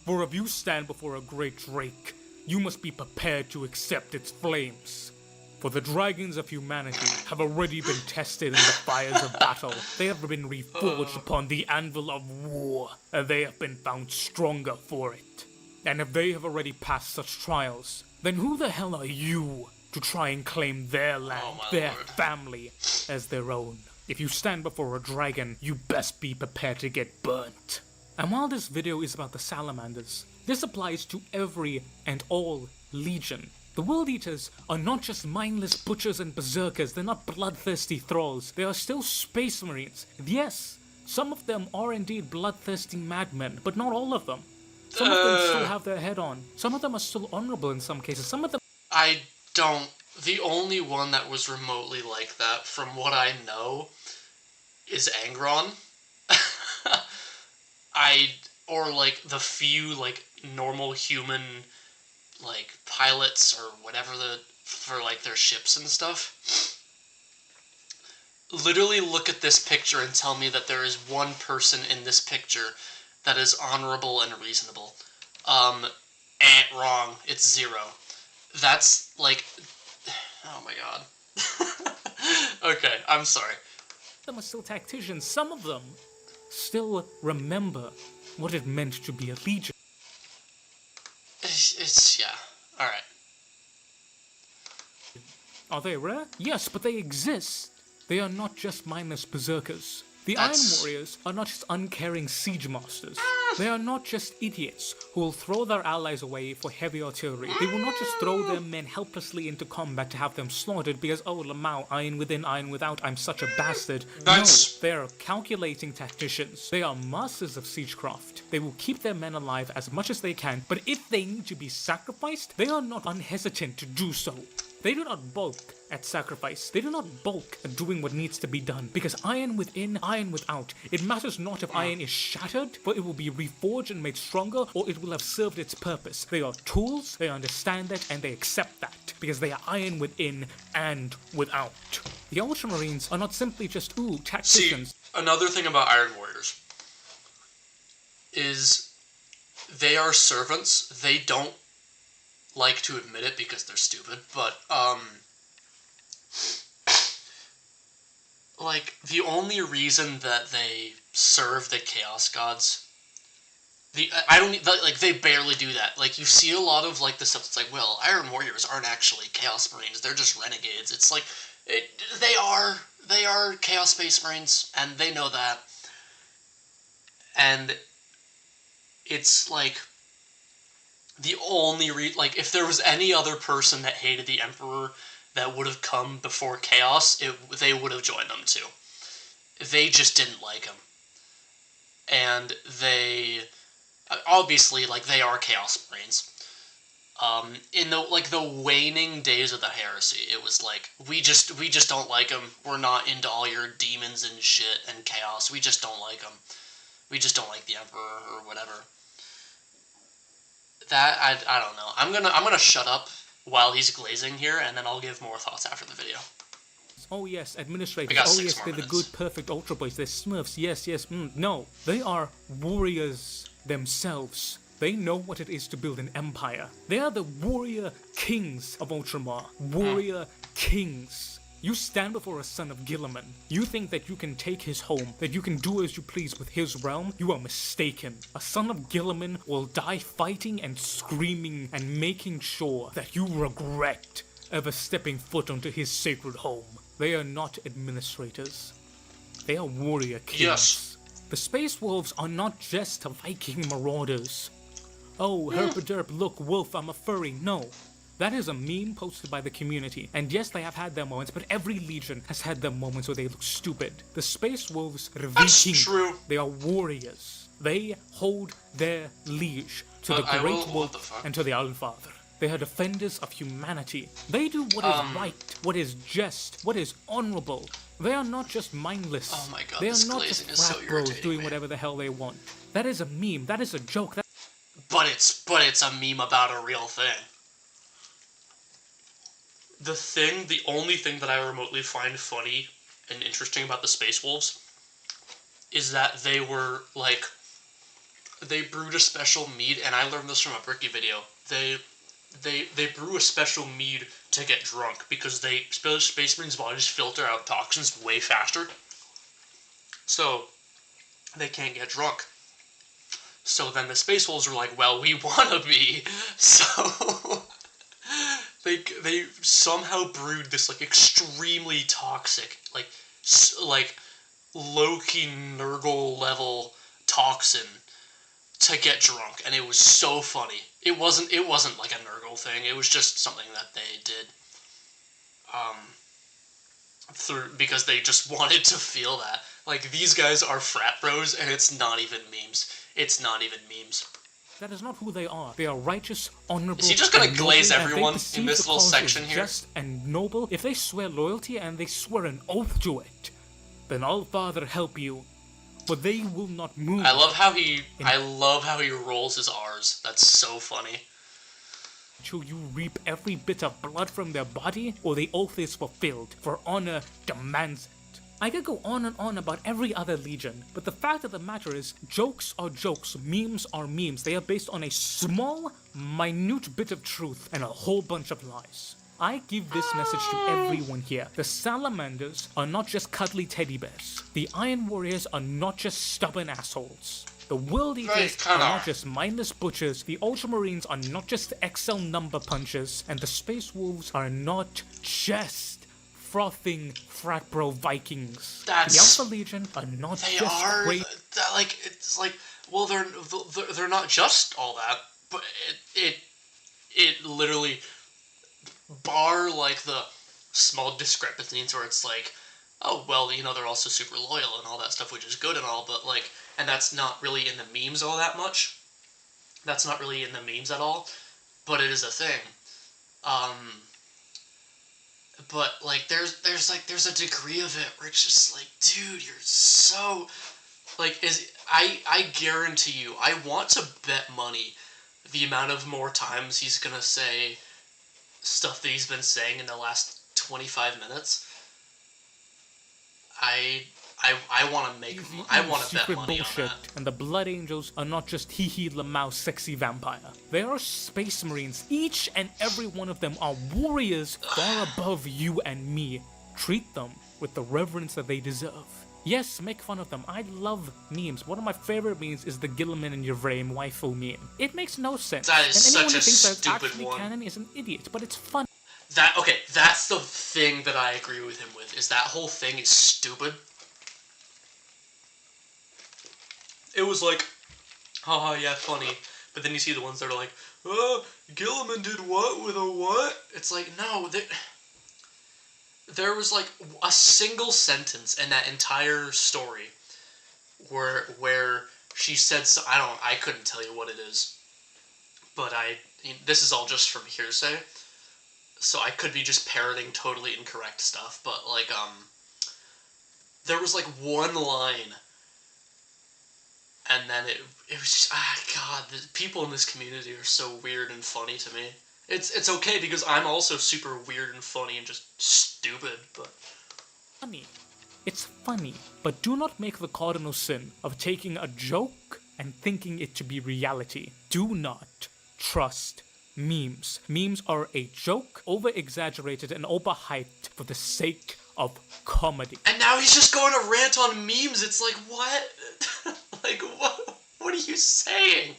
For if you stand before a great drake, you must be prepared to accept its flames. For the dragons of humanity have already been tested in the fires of battle. They have been reforged upon the anvil of war, and they have been found stronger for it. And if they have already passed such trials, then who the hell are you to try and claim their land, their family, as their own? If you stand before a dragon, you best be prepared to get burnt. And while this video is about the salamanders, this applies to every and all legion. The World Eaters are not just mindless butchers and berserkers, they're not bloodthirsty thralls, they are still space marines. Yes, some of them are indeed bloodthirsty madmen, but not all of them. Some of them still have their head on. Some of them are still honorable in some cases. Some of them... The only one that was remotely like that, from what I know, is Angron. Or like the few like normal human like pilots or whatever for like their ships and stuff. Literally look at this picture and tell me that there is one person in this picture that is honorable and reasonable. Wrong. It's 0. That's like, oh my god. Okay, I'm sorry. Some are still tacticians. Some of them still remember what it meant to be a legion. Yeah. Alright. Are they rare? Yes, but they exist. They are not just mindless berserkers. The Iron Warriors are not just uncaring siege masters. They are not just idiots who will throw their allies away for heavy artillery. They will not just throw their men helplessly into combat to have them slaughtered because, oh, Lamau, iron within, iron without, I'm such a bastard. No, they are calculating tacticians. They are masters of siegecraft. They will keep their men alive as much as they can, but if they need to be sacrificed, they are not unhesitant to do so. They do not balk at sacrifice. They do not balk at doing what needs to be done. Because iron within, iron without. It matters not if iron is shattered, but it will be reforged and made stronger, or it will have served its purpose. They are tools, they understand that, and they accept that. Because they are iron within and without. The Ultramarines are not simply just, tacticians. See, another thing about Iron Warriors is they are servants. They don't like to admit it because they're stupid, but like the only reason that they serve the Chaos Gods, they barely do that. Like you see a lot of like the stuff that's like, well, Iron Warriors aren't actually Chaos Marines; they're just renegades. It's like they are Chaos Space Marines, and they know that, and it's like. The only if there was any other person that hated the Emperor that would have come before Chaos, they would have joined them too. They just didn't like him. And they, obviously, they are Chaos Marines. In the waning days of the heresy, it was like, we just don't like him. We're not into all your demons and shit and chaos. We just don't like him. We just don't like the Emperor or whatever. That I don't know. I'm gonna shut up while he's glazing here, and then I'll give more thoughts after the video. Oh yes, administrators. Oh yes, they're the good, perfect Ultra Boys. They're Smurfs. Yes. No, they are warriors themselves. They know what it is to build an empire. They are the warrior kings of Ultramar. Warrior kings. You stand before a son of Gilliman. You think that you can take his home, that you can do as you please with his realm? You are mistaken. A son of Gilliman will die fighting and screaming and making sure that you regret ever stepping foot onto his sacred home. They are not administrators. They are warrior kings. Yes. The Space Wolves are not just Viking marauders. Oh, herpaderp, look, wolf, I'm a furry. No. That is a meme posted by the community. And yes, they have had their moments, but every legion has had their moments where they look stupid. The Space Wolves are Vikings. True. They are warriors. They hold their liege to the Great Wolf and to the Allfather. They are defenders of humanity. They do what is right, what is just, what is honorable. They are not just mindless. Oh my god, they this are not glazing just is so frat bros irritating, doing man. whatever the hell they want. That is a meme. That is a joke. But it's a meme about a real thing. The only thing that I remotely find funny and interesting about the Space Wolves is that they were, like, they brewed a special mead, and I learned this from a Bricky video. They brew a special mead to get drunk, because Space Marines' bodies filter out toxins way faster. So, they can't get drunk. So then the Space Wolves were like, well, we wanna be, so they somehow brewed this, like, extremely toxic, like low-key Nurgle level toxin to get drunk, and it was so funny. It wasn't like a Nurgle thing, it was just something that they did, because they just wanted to feel that. Like, these guys are frat bros, and it's not even memes. It's not even memes. That is not who they are. They are righteous, honorable. Is he just gonna and glaze noble, everyone and they in this perceive the little cause section as here? Just and noble. If they swear loyalty and they swear an oath to it, then Allfather help you. But they will not move. I love how he rolls his R's. That's so funny. Till you reap every bit of blood from their body, or the oath is fulfilled, for honor demands it. I could go on and on about every other legion, but the fact of the matter is, jokes are jokes, memes are memes. They are based on a small, minute bit of truth and a whole bunch of lies. I give this message to everyone here. The Salamanders are not just cuddly teddy bears. The Iron Warriors are not just stubborn assholes. The World Eaters are not just mindless butchers, the Ultramarines are not just XL number punchers, and the Space Wolves are not just frothing frat bro Vikings. The Alpha Legion are not just great. It's like, well, they're not just all that, but it literally, bar like the small discrepancies where it's like, oh, well, you know, they're also super loyal and all that stuff, which is good and all, but, like, and that's not really in the memes all that much. That's not really in the memes at all, but it is a thing. But, like, there's a degree of it where it's just like, dude, you're so, like, I guarantee you, I want to bet money the amount of more times he's gonna say stuff that he's been saying in the last 25 minutes. I want to make, I want to bet money bullshit, on that. And the Blood Angels are not just hee-hee Lamau sexy vampire. They are Space Marines. Each and every one of them are warriors far above you and me. Treat them with the reverence that they deserve. Yes, make fun of them. I love memes. One of my favorite memes is the Gilliman and Yvraim waifu meme. It makes no sense. That is and anyone such a who thinks that's stupid actually one. canon is an idiot, but it's fun. That's the thing that I agree with him with, is that whole thing is stupid. It was like, haha, yeah, funny. But then you see the ones that are like, oh, Gilliman did what with a what? It's like, no, there was like a single sentence in that entire story where she said, so, I couldn't tell you what it is. But this is all just from hearsay. So I could be just parroting totally incorrect stuff, but, like, there was, like, one line, and then it was just, God, the people in this community are so weird and funny to me. It's okay, because I'm also super weird and funny and just stupid, but... Funny. It's funny, but do not make the cardinal sin of taking a joke and thinking it to be reality. Do not trust memes. Memes are a joke, over-exaggerated and overhyped for the sake of comedy. And now he's just going to rant on memes. It's like, what? Like, what are you saying?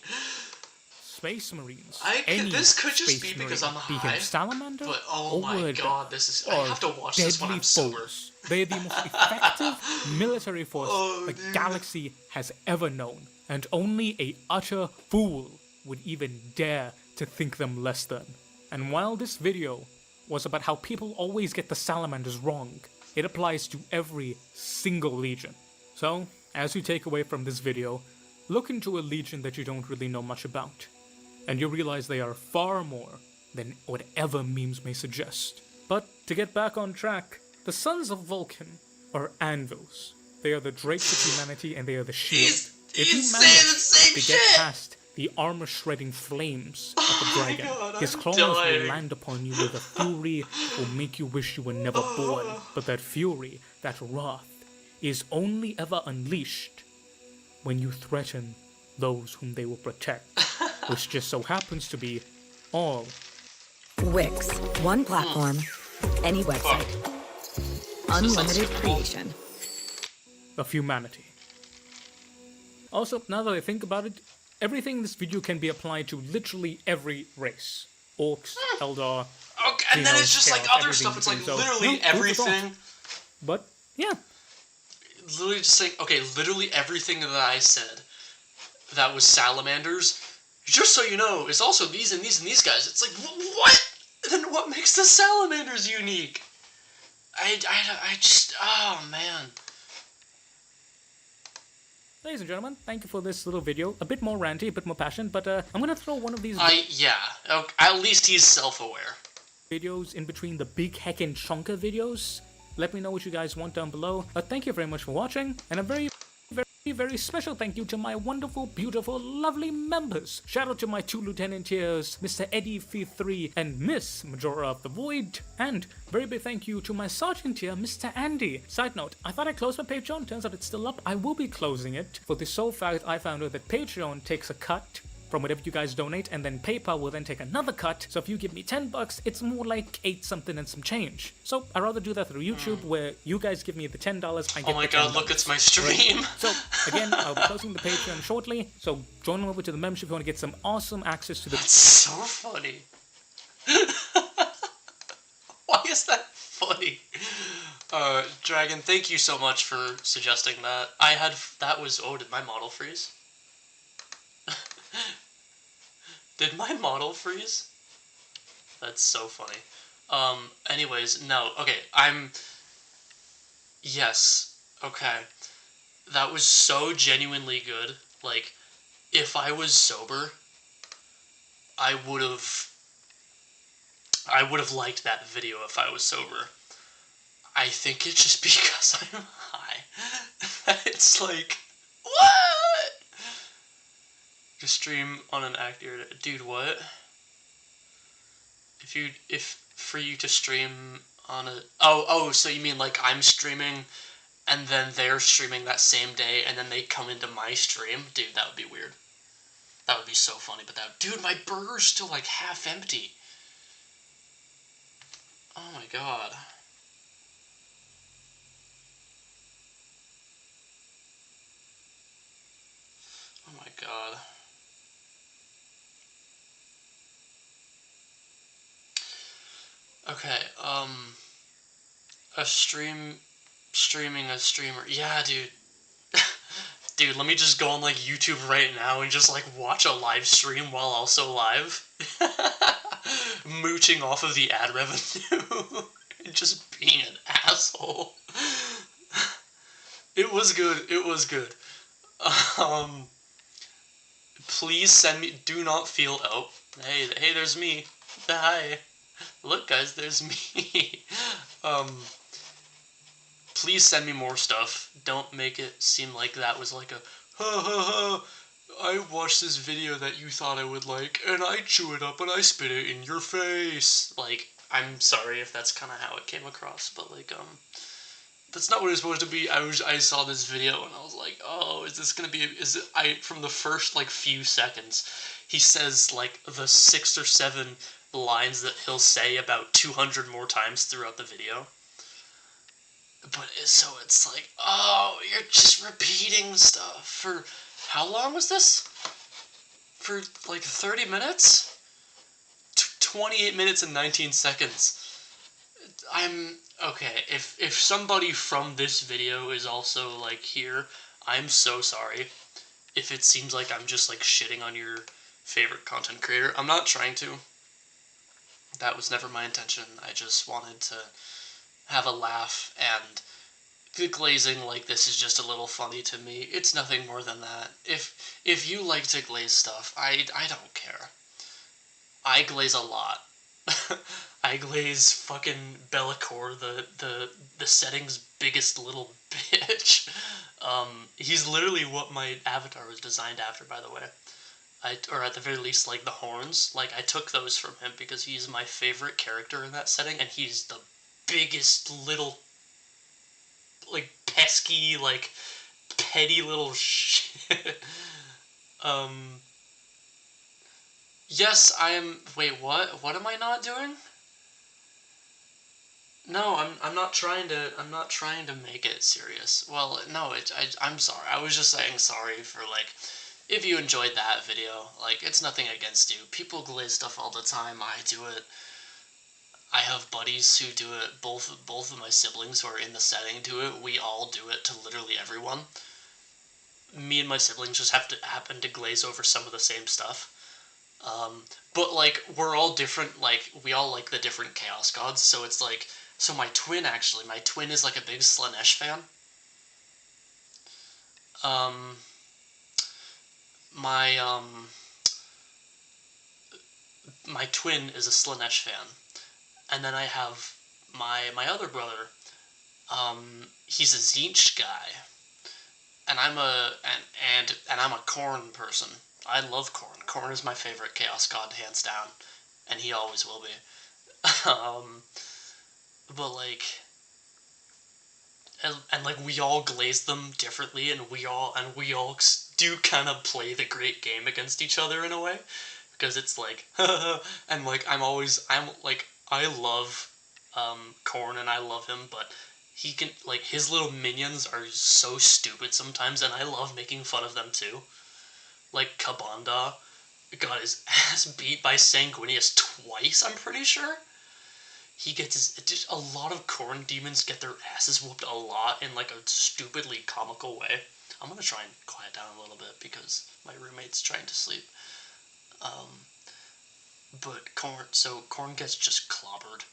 Space Marines. This could just be because I'm high. Salamander, but oh my god, I have to watch this when I'm sober. They are the most effective military force the galaxy has ever known, and only a utter fool would even dare to think them less than. And while this video was about how people always get the salamanders wrong, it applies to every single legion. So, as you take away from this video, look into a legion that you don't really know much about, and you realize they are far more than whatever memes may suggest. But to get back on track, the Sons of Vulcan are anvils. They are the drapes of humanity, and they are the shield. If you manage to get past the armor-shredding flames of the dragon, his claws will land upon you with a fury that will make you wish you were never born. But that fury, that wrath, is only ever unleashed when you threaten those whom they will protect, which just so happens to be all. Wix. One platform, any website. Unlimited creation. Of humanity. Also, now that I think about it, everything in this video can be applied to literally every race. Orcs, Eldar, okay, and then it's just like other stuff, it's like literally everything. But, yeah. Literally just saying, okay, literally everything that I said that was salamanders, just so you know, is also these and these and these guys. It's like, what? Then what makes the salamanders unique? I just, oh man. Ladies and gentlemen, thank you for this little video. A bit more ranty, a bit more passionate, but I'm gonna throw one of these yeah, at least he's self-aware. Videos in between the big heckin' chunker videos. Let me know what you guys want down below. Thank you very much for watching, and a very, very special thank you to my wonderful, beautiful, lovely members. Shout out to my 2 lieutenant tiers, Mr. Eddie F3 and Miss Majora of the Void, and very big thank you to my sergeant tier, Mr. Andy. Side note, I thought I closed my Patreon, turns out it's still up. I will be closing it for the sole fact I found out that Patreon takes a cut from whatever you guys donate, and then PayPal will then take another cut. So if you give me $10, it's more like 8 something and some change. So I'd rather do that through YouTube, where you guys give me the $10, I get oh my the god, look, it's my stream! Right. So again, I'll be closing the Patreon shortly, so join over to the membership if you want to get some awesome access to the— That's so funny. Why is that funny? Dragon, thank you so much for suggesting that. Oh, did my model freeze? Did my model freeze? That's so funny. Anyways, no, okay, yes, okay. That was so genuinely good. Like, if I was sober, I would have liked that video if I was sober. I think it's just because I'm high. It's like, what? Just stream on an actor, dude. What? If for you to stream on a so you mean like I'm streaming, and then they're streaming that same day, and then they come into my stream, dude? That would be weird. That would be so funny. But dude, my burger's still like half empty. Oh my god. Oh my god. Okay, streaming a streamer. Yeah, dude. Dude, let me just go on, like, YouTube right now and just, like, watch a live stream while also live. Mooching off of the ad revenue. And just being an asshole. It was good, it was good. Please send me, do not feel, oh, hey, there's me. Hi. Look, guys, there's me. Please send me more stuff. Don't make it seem like that was like a, ha ha ha, I watched this video that you thought I would like, and I chew it up and I spit it in your face. Like, I'm sorry if that's kind of how it came across, but like, that's not what it's supposed to be. I saw this video and I was like, oh, is this gonna be, from the first, like, few seconds, he says, like, the 6 or 7 lines that he'll say about 200 more times throughout the video. But so it's like, oh, you're just repeating stuff for, how long was this? For like 30 minutes? 28 minutes and 19 seconds. Okay, if somebody from this video is also like here, I'm so sorry. If it seems like I'm just like shitting on your favorite content creator, I'm not trying to. That was never my intention. I just wanted to have a laugh, and the glazing like this is just a little funny to me. It's nothing more than that. If you like to glaze stuff, I don't care. I glaze a lot. I glaze fucking Bellacore, the setting's biggest little bitch. He's literally what my avatar was designed after, by the way. Or at the very least, like, the horns. Like, I took those from him because he's my favorite character in that setting, and he's the biggest little, like, pesky, like, petty little shit. Yes, I am... Wait, what? What am I not doing? No, I'm not trying to make it serious. Well, no, I'm sorry. I was just saying sorry for, like, if you enjoyed that video. Like, it's nothing against you. People glaze stuff all the time. I do it. I have buddies who do it. Both of my siblings who are in the setting do it. We all do it to literally everyone. Me and my siblings just happen to glaze over some of the same stuff. But, like, we're all different, like, we all like the different Chaos Gods, so it's like, so my twin is, like, a big Slanesh fan. My twin is a Slanesh fan, and then I have my other brother, he's a Tzeentch guy, and I'm a Khorne person. I love Khorne. Khorne is my favorite Chaos God, hands down, and he always will be. But, like, and like, we all glaze them differently, and we all do kind of play the great game against each other in a way, because it's like, and like, I love Khorne, and I love him, but he can, like, his little minions are so stupid sometimes, and I love making fun of them too. Like, Kabanda got his ass beat by Sanguinius twice, I'm pretty sure. He gets a lot of Khorne demons get their asses whooped a lot in, like, a stupidly comical way. I'm gonna try and quiet down a little bit because my roommate's trying to sleep. But Khorne gets just clobbered.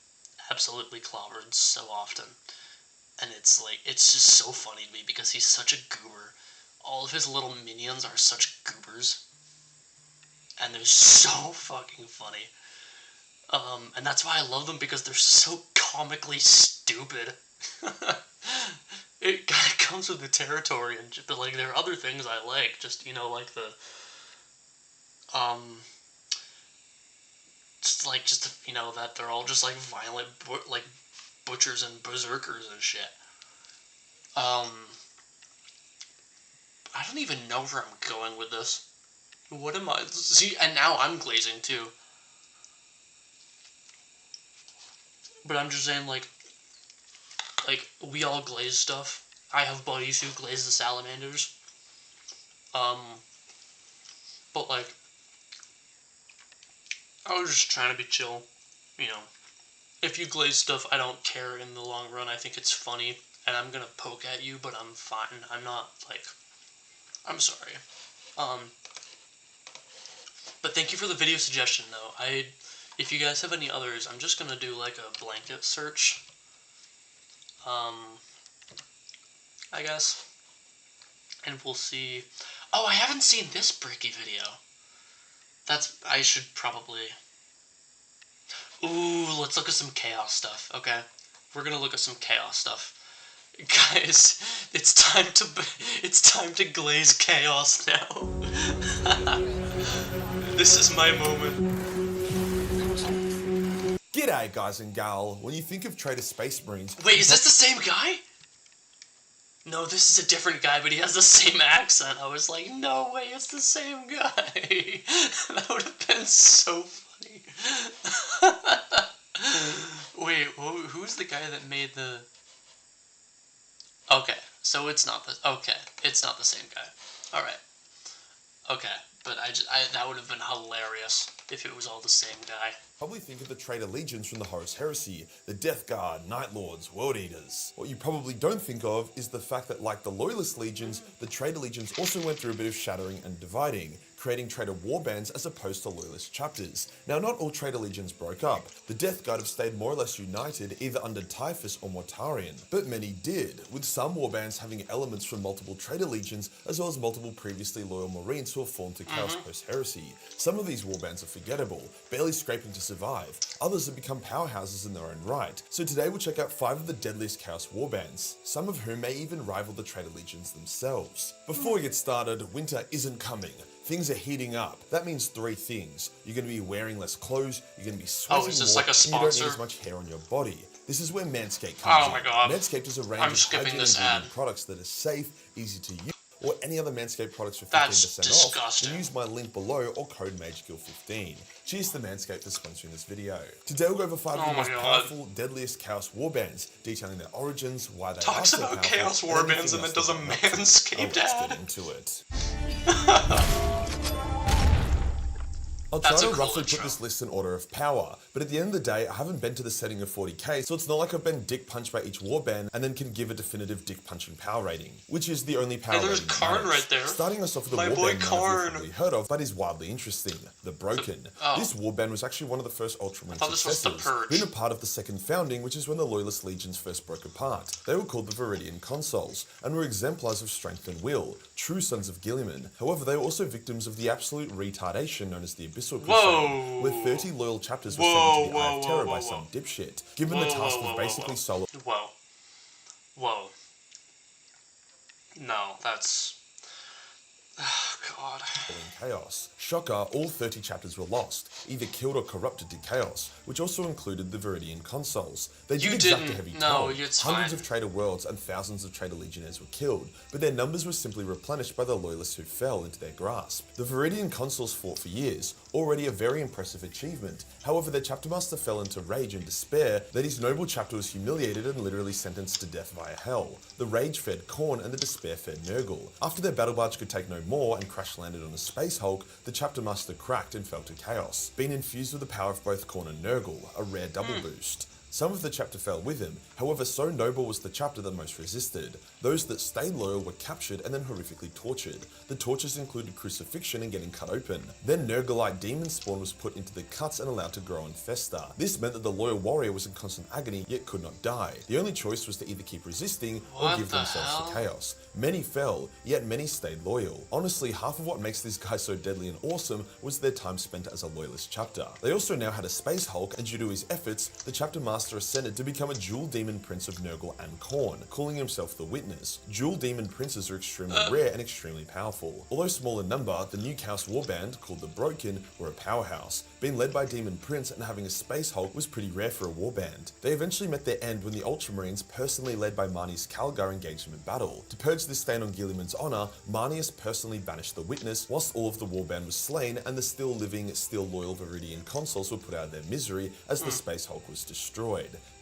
Absolutely clobbered so often. And it's, like, it's just so funny to me because he's such a goober. All of his little minions are such goobers. And they're so fucking funny. And that's why I love them, because they're so comically stupid. It kind of comes with the territory, but, like, there are other things I like, just, you know, like the, you know, that they're all just, like, violent, like, butchers and berserkers and shit. I don't even know where I'm going with this. What am I? See, and now I'm glazing too. But I'm just saying, like, we all glaze stuff. I have buddies who glaze the salamanders. But, like, I was just trying to be chill, you know. If you glaze stuff, I don't care in the long run. I think it's funny, and I'm gonna poke at you, but I'm fine. I'm not, like, I'm sorry. But thank you for the video suggestion, though. If you guys have any others, I'm just gonna do, like, a blanket search. I guess. And we'll see. Oh, I haven't seen this Bricky video. I should probably... Ooh, let's look at some chaos stuff, okay? We're gonna look at some chaos stuff. Guys, it's time to glaze chaos now. This is my moment. G'day, guys and gal. When you think of Traitor Space Marines... Wait, is this the same guy? No, this is a different guy, but he has the same accent. I was like, no way, it's the same guy. That would have been so funny. Wait, who's the guy that made the... Okay, so it's not the... Okay, it's not the same guy. Alright. Okay, but that would have been hilarious if it was all the same guy. Probably think of the Traitor Legions from the Horus Heresy, the Death Guard, Night Lords, World Eaters. What you probably don't think of is the fact that, like the Loyalist Legions, the Traitor Legions also went through a bit of shattering and dividing, creating traitor warbands as opposed to loyalist chapters. Now, not all traitor legions broke up. The Death Guard have stayed more or less united, either under Typhus or Mortarion, but many did, with some warbands having elements from multiple traitor legions, as well as multiple previously loyal Marines who have formed to Chaos post-Heresy. Some of these warbands are forgettable, barely scraping to survive. Others have become powerhouses in their own right. So today we'll check out 5 of the deadliest Chaos warbands, some of whom may even rival the traitor legions themselves. Before we get started, winter isn't coming. Things are heating up. That means 3 things. You're going to be wearing less clothes, you're going to be sweating is this more, like a and you don't sponsor? need as much hair on your body. This is where Manscaped comes in. Oh my god. Manscaped is a range I'm of skipping hygiene this ingredient ad. products that are safe, easy to use, or any other Manscaped products for 15% That's off, disgusting. then use my link below or code MageKill15. Cheers to Manscaped for sponsoring this video. Today we'll go over 5 of the Oh my most God. powerful, deadliest Chaos warbands, detailing their origins, why they Talks are so about powerful, Chaos and warbands anything and then else does a they're up to. Manscaped Let's ad. get into it. I'll That's try a to cool roughly intro. put this list in order of power, but at the end of the day, I haven't been to the setting of 40k, so it's not like I've been dick punched by each warband and then can give a definitive dick punching power rating, which is the only power Hey, there's rating that Karn matters. right there. Starting us off with a My boy warband none of you Karn. have probably heard of, but is wildly interesting, the Broken. Oh. This warband was actually one of the first Ultramarine thought this was the successors, Purge. being a part of the Second Founding, which is when the Loyalist Legions first broke apart. They were called the Viridian Consuls, and were exemplars of strength and will, true sons of Gilliman. However, they were also victims of the absolute retardation known as the Abyssal Crusade, Whoa. where 30 loyal chapters were Whoa, sent to the Eye whoa, of Terror whoa, by whoa, some whoa. dipshit, given the Whoa, task whoa, of whoa, basically whoa. solo Whoa. No, that's... Oh, God. in chaos. Shocker, all 30 chapters were lost, either killed or corrupted to chaos, which also included the Viridian Consuls. They You did exact a didn't- heavy no, toll. it's Hundreds fine. of traitor worlds and thousands of traitor legionnaires were killed, but their numbers were simply replenished by the loyalists who fell into their grasp. The Viridian Consuls fought for years, already a very impressive achievement. However, their chapter master fell into rage and despair that his noble chapter was humiliated and literally sentenced to death via hell. The rage fed Khorne and the despair fed Nurgle. After their battle barge could take no more and crash landed on a space hulk, the chapter master cracked and fell to chaos, being infused with the power of both Khorne and Nurgle, a rare double boost. Some of the chapter fell with him, however so noble was the chapter that most resisted. Those that stayed loyal were captured and then horrifically tortured. The tortures included crucifixion and getting cut open. Then Nurglite demon spawn was put into the cuts and allowed to grow and fester. This meant that the loyal warrior was in constant agony yet could not die. The only choice was to either keep resisting or What give the themselves hell? to chaos. Many fell, yet many stayed loyal. Honestly, half of what makes these guys so deadly and awesome was their time spent as a loyalist chapter. They also now had a space hulk, and due to his efforts, the chapter master ascended to become a dual demon prince of Nurgle and Khorne, calling himself the Witness. Dual demon princes are extremely rare and extremely powerful. Although small in number, the new Chaos warband, called the Broken, were a powerhouse. Being led by Demon Prince and having a space hulk was pretty rare for a warband. They eventually met their end when the Ultramarines, personally led by Marnius Calgar, engaged them in battle. To purge this stain on Gilliman's honor, Marnius personally banished the Witness, whilst all of the warband was slain and the still living, still loyal Viridian Consuls were put out of their misery as the space hulk was destroyed.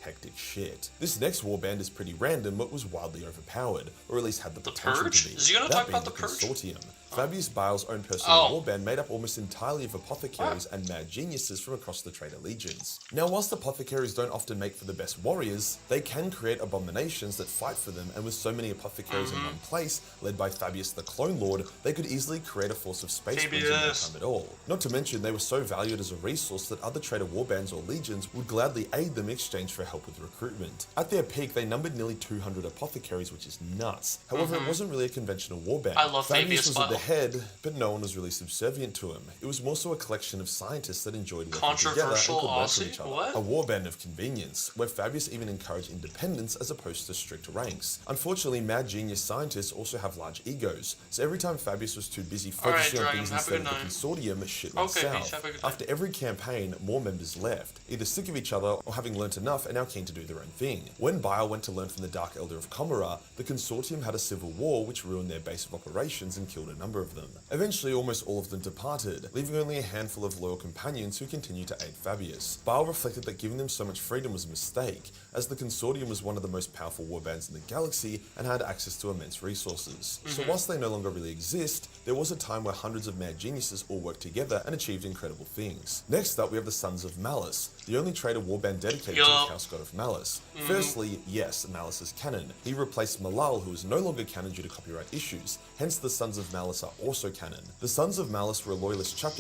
Hectic shit. This next warband is pretty random but was wildly overpowered, or at least had the potential Purge? to be. Is he gonna That talk being about the Purge? Consortium. Fabius Bile's own personal Oh. warband made up almost entirely of apothecaries and mad geniuses from across the traitor legions. Now, whilst apothecaries don't often make for the best warriors, they can create abominations that fight for them, and with so many apothecaries in one place, led by Fabius the Clone Lord, they could easily create a force of space marines in no Fabius. time at all. Not to mention, they were so valued as a resource that other traitor warbands or legions would gladly aid them in exchange for help with recruitment. At their peak, they numbered nearly 200 apothecaries, which is nuts. However, it wasn't really a conventional warband. I love Fabius Fabius was at the Bile. head, but no one was really subservient to him. It was more so a collection of scientists that enjoyed working together and Controversial could learn from Aussie? each other. What? A warband of convenience, where Fabius even encouraged independence as opposed to strict ranks. Unfortunately, mad genius scientists also have large egos, so every time Fabius was too busy focusing on Dragon, things have a instead of good the night. consortium, shit went Okay, peace, south. have a good night. After every campaign, more members left, either sick of each other or having learnt enough and now keen to do their own thing. When Bile went to learn from the Dark Elder of Comora, the consortium had a civil war which ruined their base of operations and killed a number of them. Eventually, almost all of them departed, leaving only a handful of loyal companions who continued to aid Fabius. Bile reflected that giving them so much freedom was a mistake, as the consortium was one of the most powerful warbands in the galaxy and had access to immense resources. So whilst they no longer really exist, there was a time where hundreds of mad geniuses all worked together and achieved incredible things. Next up, we have the Sons of Malice, the only traitor warband dedicated to the Chaos God of Malice. Firstly, yes, Malice is canon. He replaced Malal, who is no longer canon due to copyright issues, hence the Sons of Malice Malice are also canon. The Sons of Malice were a loyalist chapter.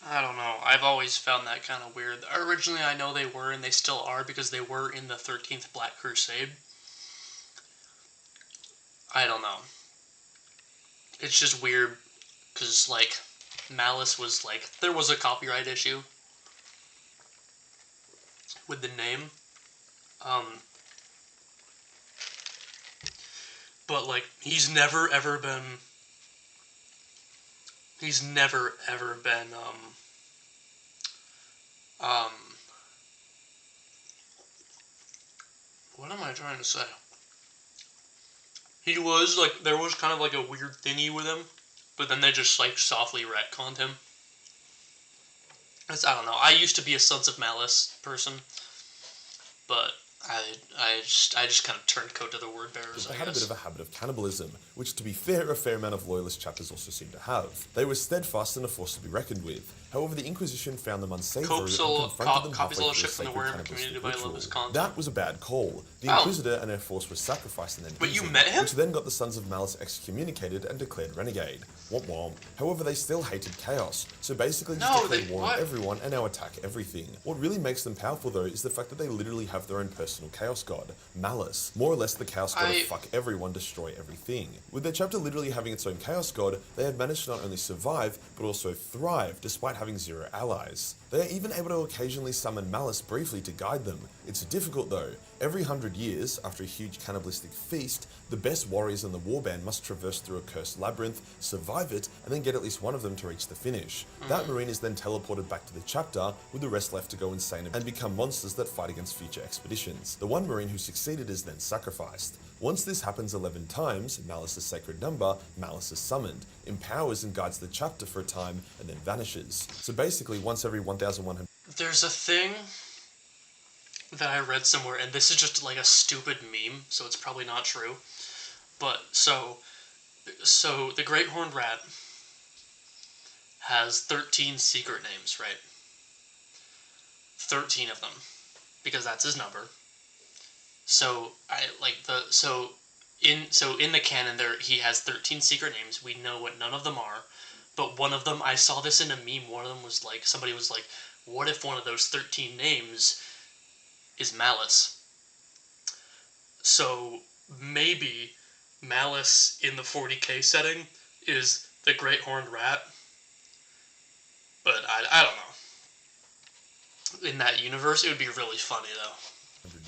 I don't know. I've always found that kind of weird. Originally, I know they were, and they still are, because they were in the 13th Black Crusade. I don't know. It's just weird, because, like, Malice was, like, there was a copyright issue with the name. But, like, he's never ever been, what am I trying to say? He was, like, there was kind of, like, a weird thingy with him, but then they just, like, softly retconned him. I don't know. I used to be a Sons of Malice person, but I just kind of turned coat to the word bearers, They I had a guess. bit of a habit of cannibalism, which, to be fair, a fair amount of loyalist chapters also seem to have. They were steadfast and a force to be reckoned with. However, the Inquisition found them unsavory and confronted them copies halfway all through a ship from the sacred Warhammer cannibalistic community, but I love ritual. his content. That was a bad call. The Oh. Inquisitor and her force were sacrificed and then But you eaten, met him? which then got the Sons of Malice excommunicated and declared renegade. Womp womp. However, they still hated chaos, so basically just No, declared they- war what? on everyone and now attack everything. What really makes them powerful, though, is the fact that they literally have their own personal chaos god, Malice. More or less the chaos god of fuck everyone, destroy everything. With their chapter literally having its own chaos god, they have managed to not only survive, but also thrive, despite having zero allies. They are even able to occasionally summon Malice briefly to guide them. It's difficult though. Every 100 years, after a huge cannibalistic feast, the best warriors in the warband must traverse through a cursed labyrinth, survive it, and then get at least one of them to reach the finish. That marine is then teleported back to the chapter, with the rest left to go insane and become monsters that fight against future expeditions. The one marine who succeeded is then sacrificed. Once this happens 11 times, Malice's sacred number, Malice is summoned, empowers and guides the chapter for a time, and then vanishes. So basically, once every 1,100... There's a thing that I read somewhere, and this is just like a stupid meme, so it's probably not true. But so the Great Horned Rat has 13 secret names, right? 13 of them, because that's his number. So in the canon there he has 13 secret names. We know what none of them are, but one of them, I saw this in a meme. One of them was like, somebody was like, what if one of those 13 names is Malice? So maybe Malice in the 40k setting is the Great Horned Rat, but I don't know. In that universe, it would be really funny though.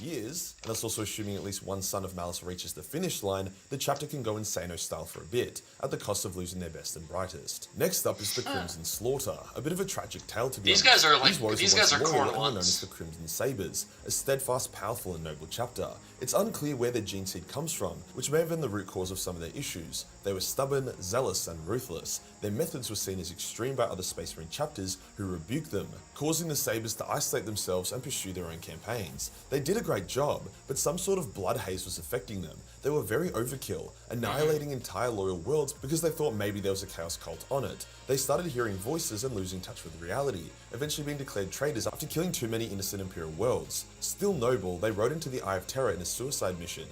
years, and that's also assuming at least one Son of Malice reaches the finish line, the chapter can go insano style for a bit, at the cost of losing their best and brightest. Next up is the Crimson Slaughter, a bit of a tragic tale to be honest. These guys are like, warriors these were once guys are loyal corn and were known ones. as the Crimson Sabers, a steadfast, powerful and noble chapter. It's unclear where their gene seed comes from, which may have been the root cause of some of their issues. They were stubborn, zealous and ruthless. Their methods were seen as extreme by other Space Marine chapters who rebuked them, causing the Sabers to isolate themselves and pursue their own campaigns. They did a great job, but some sort of blood haze was affecting them. They were very overkill, annihilating entire loyal worlds because they thought maybe there was a chaos cult on it. They started hearing voices and losing touch with reality, eventually being declared traitors after killing too many innocent Imperial worlds. Still noble, they rode into the Eye of Terror in a suicide mission.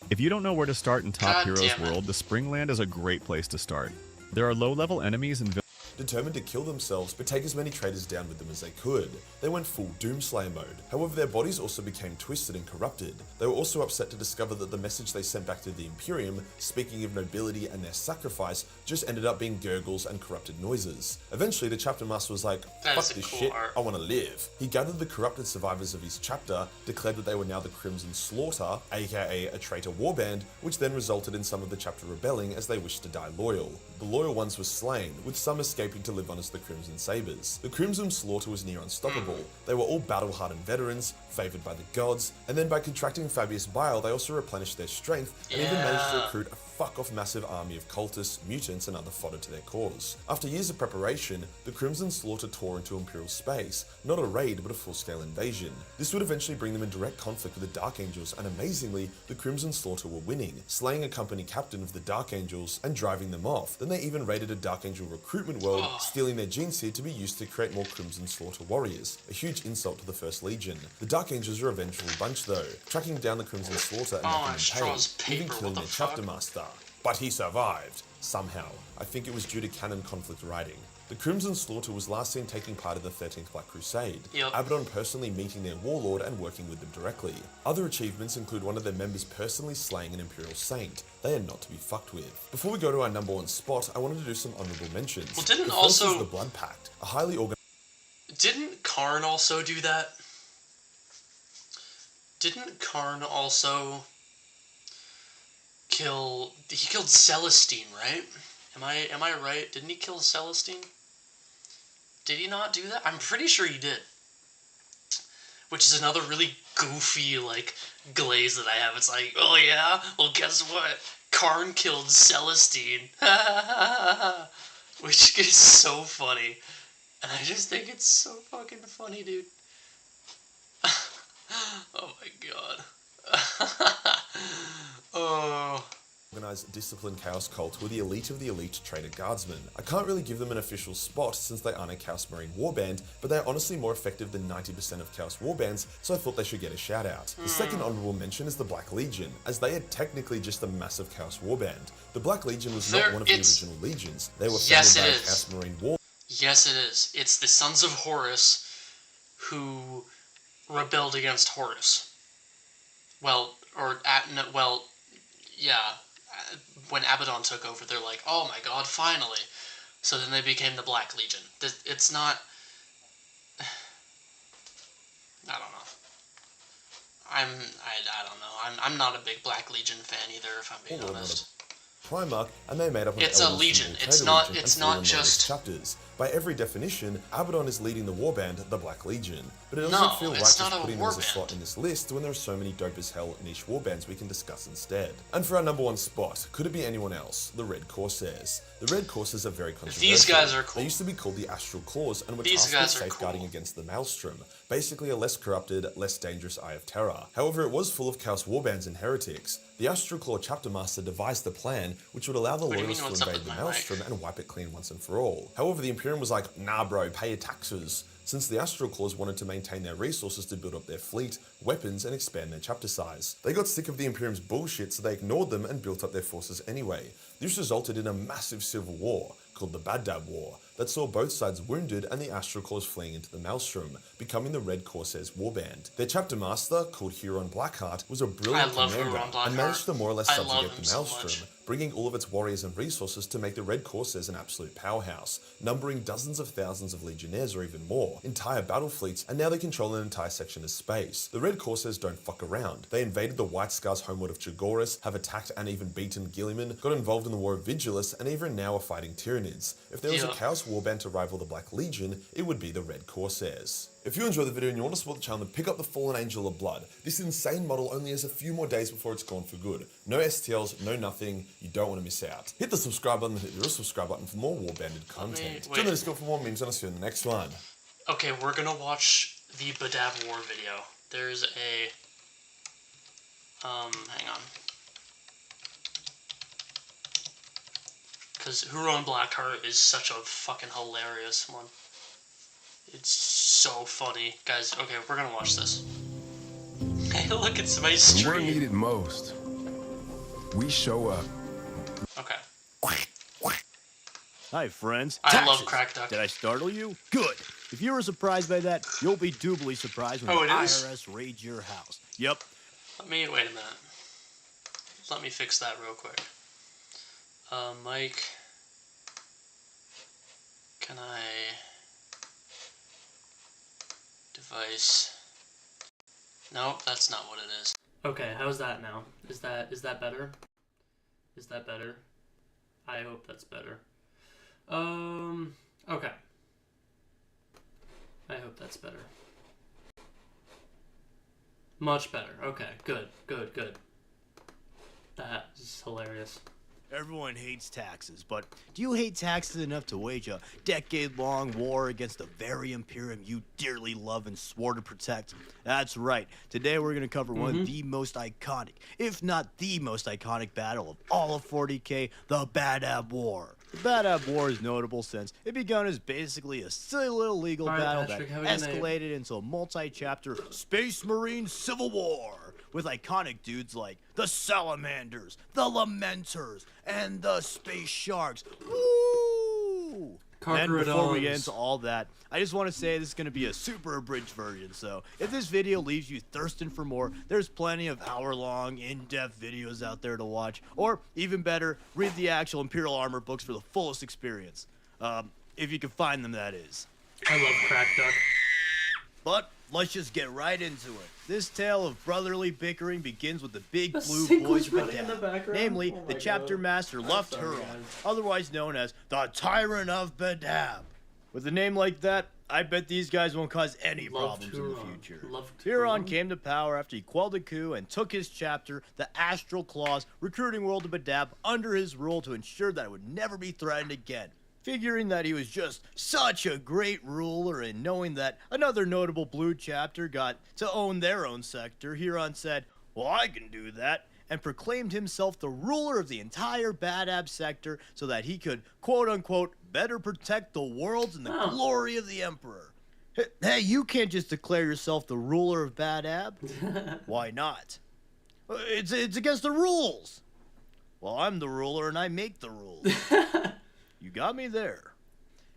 If you don't know where to start in Top God Heroes damn it. World, the Springland is a great place to start. There are low-level enemies and Determined to kill themselves but take as many traitors down with them as they could. They went full Doomslayer mode. However, their bodies also became twisted and corrupted. They were also upset to discover that the message they sent back to the Imperium, speaking of nobility and their sacrifice, just ended up being gurgles and corrupted noises. Eventually, the chapter master was like, That fuck is a this cool shit, art. I want to live. He gathered the corrupted survivors of his chapter, declared that they were now the Crimson Slaughter, aka a traitor warband, which then resulted in some of the chapter rebelling as they wished to die loyal. The loyal ones were slain, with some escaping to live on as the Crimson Sabers. The Crimson Slaughter was near unstoppable. They were all battle-hardened veterans, favoured by the gods, and then by contracting Fabius Bile, they also replenished their strength and even managed to recruit a fuck off massive army of cultists, mutants, and other fodder to their cause. After years of preparation, the Crimson Slaughter tore into Imperial space, not a raid but a full-scale invasion. This would eventually bring them in direct conflict with the Dark Angels, and amazingly, the Crimson Slaughter were winning, slaying a company captain of the Dark Angels and driving them off. Then they even raided a Dark Angel recruitment world, stealing their gene seed to be used to create more Crimson Slaughter warriors, a huge insult to the First Legion. The Dark Angels are a vengeful bunch though, tracking down the Crimson Slaughter and making them pay, even killing their chapter master. But he survived, somehow. I think it was due to canon conflict writing. The Crimson Slaughter was last seen taking part in the 13th Black Crusade, Abaddon personally meeting their warlord and working with them directly. Other achievements include one of their members personally slaying an Imperial Saint. They are not to be fucked with. Before we go to our number 1 spot, I wanted to do some honourable mentions. Well, didn't the first also... is the Blood Pact, a highly organized... Didn't Karn also do that? Didn't Karn also kill... He killed Celestine, right? Am I right? Didn't he kill Celestine? Did he not do that? I'm pretty sure he did. Which is another really goofy, like, glaze that I have. It's like, oh yeah? Well, guess what? Karn killed Celestine. Which is so funny. And I just think it's so fucking funny, dude. Oh my god. Oh... Organized disciplined Chaos cult were the elite of the elite traitor guardsmen. I can't really give them an official spot since they aren't a Chaos Marine warband, but they are honestly more effective than 90% of Chaos warbands, so I thought they should get a shout out. The second honorable mention is the Black Legion, as they are technically just a massive Chaos warband. The Black Legion was not one of the original legions. They were founded by a Chaos Marine war. Yes, it is. It's the Sons of Horus who rebelled against Horus. When Abaddon took over, they're like, oh my god, finally. So then they became the Black Legion. It's not... I don't know. I don't know. I'm not a big Black Legion fan either, if I'm being honest. Primarch, and they made up of it's a legion. It's not just chapters. By every definition, Abaddon is leading the warband, the Black Legion, but it doesn't feel right just putting them as a slot in this list when there are so many dope as hell niche warbands we can discuss instead. And for our number 1 spot, could it be anyone else? The Red Corsairs. The Red Corsairs are very controversial. These guys are cool. They used to be called the Astral Claws and were tasked with safeguarding against the Maelstrom, basically a less corrupted, less dangerous Eye of Terror. However, it was full of Chaos warbands and heretics. The Astral Claw Chapter Master devised a plan which would allow the Loyalists to invade the Maelstrom and wipe it clean once and for all. However, the Imperium was like, nah bro, pay your taxes, since the Astral Claws wanted to maintain their resources to build up their fleet, weapons, and expand their chapter size. They got sick of the Imperium's bullshit, so they ignored them and built up their forces anyway. This resulted in a massive civil war, called the Bad Dab War, that saw both sides wounded and the Astral Claws fleeing into the Maelstrom, becoming the Red Corsairs warband. Their chapter master, called Huron Blackheart, was a brilliant commander and managed to more or less subjugate the Maelstrom, bringing all of its warriors and resources to make the Red Corsairs an absolute powerhouse, numbering dozens of thousands of legionnaires or even more, entire battle fleets, and now they control an entire section of space. The Red Corsairs don't fuck around. They invaded the White Scars homeworld of Chagoris, have attacked and even beaten Gilliman, got involved in the War of Vigilus, and even now are fighting Tyranids. If there was a Chaos warband to rival the Black Legion, it would be the Red Corsairs. If you enjoyed the video and you want to support the channel, then pick up the Fallen Angel of Blood. This insane model only has a few more days before it's gone for good. No STLs, no nothing, you don't want to miss out. Hit the subscribe button and hit the subscribe button for more warbanded content. Join the Discord for more memes and I'll see you in the next one. Okay, we're gonna watch the Badab War video. There's a... hang on. Because Huron Blackheart is such a fucking hilarious one. It's so funny. Guys, okay, we're gonna watch this. Hey, look, it's my stream. When we're needed most, we show up. Okay. Hi, friends. I love Crack Duck. Did I startle you? Good. If you were surprised by that, you'll be doubly surprised when the IRS raids your house. Yep. Wait a minute. Let me fix that real quick. Mike, can I... Device. Nope, that's not what it is. Okay, how's that now? Is that better? Is that better? I hope that's better. Okay. I hope that's better. Much better. Okay, good. That is hilarious. everyone hates taxes, but do you hate taxes enough to wage a decade-long war against the very Imperium you dearly love and swore to protect? That's right. Today we're going to cover one of the most iconic, if not the most iconic battle of all of 40K, the Badab War. The Badab War is notable since it began as basically a silly little legal battle Patrick, that have a good night. escalated into a multi-chapter Space Marine Civil War with iconic dudes like the Salamanders, the Lamenters, and the Space Sharks. Woo! And before we get into all that, I just want to say this is going to be a super abridged version, so if this video leaves you thirsting for more, there's plenty of hour-long, in-depth videos out there to watch, or even better, read the actual Imperial Armor books for the fullest experience. If you can find them, that is. I love Crack Duck. But let's just get right into it. This tale of brotherly bickering begins with the big blue sequel's boys of running in the Badab, background? namely Oh the my chapter God. master Luft sorry, Huron, guys. otherwise known as the Tyrant of Badab. With a name like that, I bet these guys won't cause any problems in the future. Huron came to power after he quelled a coup and took his chapter, the Astral Claws, recruiting world of Badab under his rule to ensure that it would never be threatened again. Figuring that he was just such a great ruler and knowing that another notable blue chapter got to own their own sector, Huron said, "Well, I can do that," and proclaimed himself the ruler of the entire Badab sector so that he could, quote-unquote, better protect the worlds and the glory of the Emperor. Hey, you can't just declare yourself the ruler of Badab. Why not? It's against the rules. Well, I'm the ruler and I make the rules. You got me there.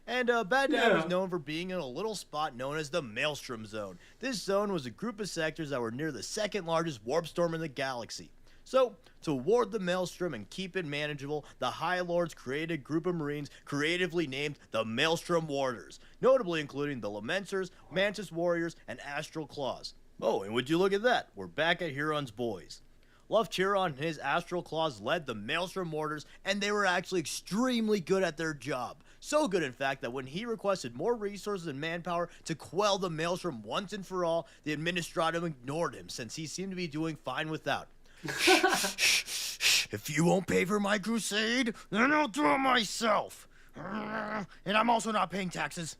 And Badab is known for being in a little spot known as the Maelstrom Zone. This zone was a group of sectors that were near the second largest warp storm in the galaxy. So, to ward the Maelstrom and keep it manageable, the High Lords created a group of Marines creatively named the Maelstrom Warders, notably including the Lamenters, Mantis Warriors, and Astral Claws. Oh, and would you look at that, we're back at Huron's boys. Luft Huron and his Astral Claws led the Maelstrom Warders, and they were actually extremely good at their job. So good, in fact, that when he requested more resources and manpower to quell the Maelstrom once and for all, the Administratum ignored him, since he seemed to be doing fine without. If you won't pay for my crusade, then I'll do it myself. And I'm also not paying taxes.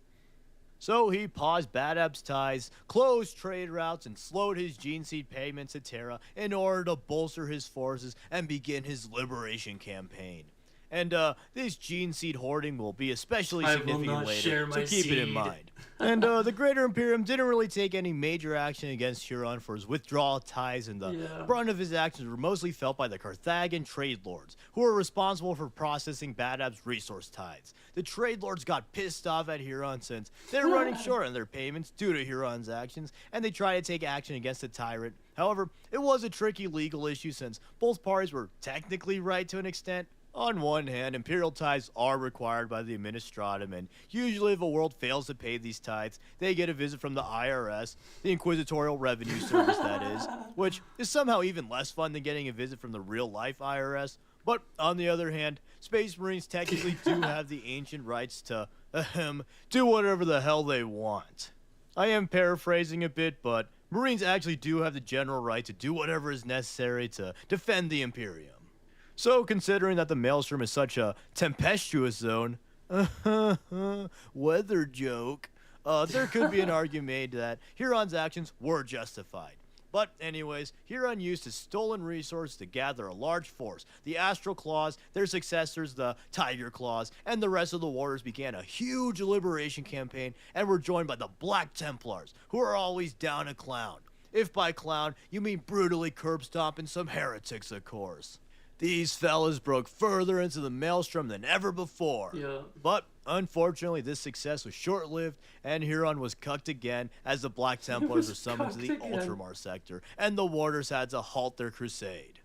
So he paused Badab's ties, closed trade routes, and slowed his gene seed payments to Terra in order to bolster his forces and begin his liberation campaign. And this gene seed hoarding will be especially significant later, so keep it in mind. And the Greater Imperium didn't really take any major action against Huron for his withdrawal ties, and the brunt of his actions were mostly felt by the Carthagan trade lords, who were responsible for processing Badab's resource tithes. The trade lords got pissed off at Huron since they were running short on their payments due to Huron's actions, and they tried to take action against the tyrant. However, it was a tricky legal issue since both parties were technically right to an extent. On one hand, imperial tithes are required by the Administratum, and usually if a world fails to pay these tithes, they get a visit from the IRS, the Inquisitorial Revenue Service that is, which is somehow even less fun than getting a visit from the real-life IRS. But on the other hand, Space Marines technically do have the ancient rights to, do whatever the hell they want. I am paraphrasing a bit, but Marines actually do have the general right to do whatever is necessary to defend the Imperium. So, considering that the Maelstrom is such a tempestuous zone, weather joke, there could be an argument made that Huron's actions were justified. But anyways, Huron used his stolen resources to gather a large force. The Astral Claws, their successors, the Tiger Claws, and the rest of the warriors began a huge liberation campaign and were joined by the Black Templars, who are always down a clown. If by clown, you mean brutally curb stomping some heretics, of course. These fellas broke further into the Maelstrom than ever before. But, unfortunately, this success was short-lived, and Huron was cucked again as the Black Templars were summoned to the Ultramar sector, and the Warders had to halt their crusade.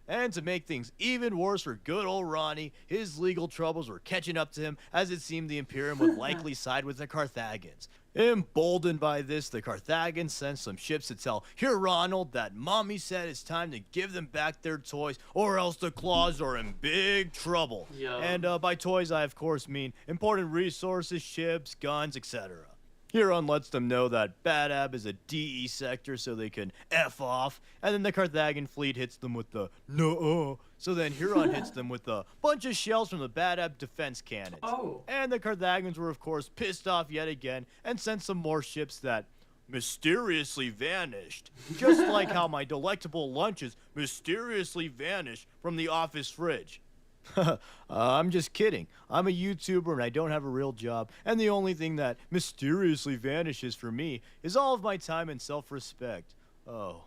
And to make things even worse for good old Ronnie, his legal troubles were catching up to him, as it seemed the Imperium would likely side with the Carthagins. Emboldened by this, the Carthagins sent some ships to tell Huronald that Mommy said it's time to give them back their toys, or else the Claws are in big trouble. And by toys, I of course mean important resources, ships, guns, etc. Huron lets them know that Badab is a DE sector so they can F off, and then the Carthagin fleet hits them with the no. So then Huron hits them with a bunch of shells from the Badab defense cannons. Oh. And the Carthagins were of course pissed off yet again and sent some more ships that mysteriously vanished. Just like how my delectable lunches mysteriously vanish from the office fridge. I'm just kidding. I'm a YouTuber and I don't have a real job, and the only thing that mysteriously vanishes for me is all of my time and self-respect. Oh.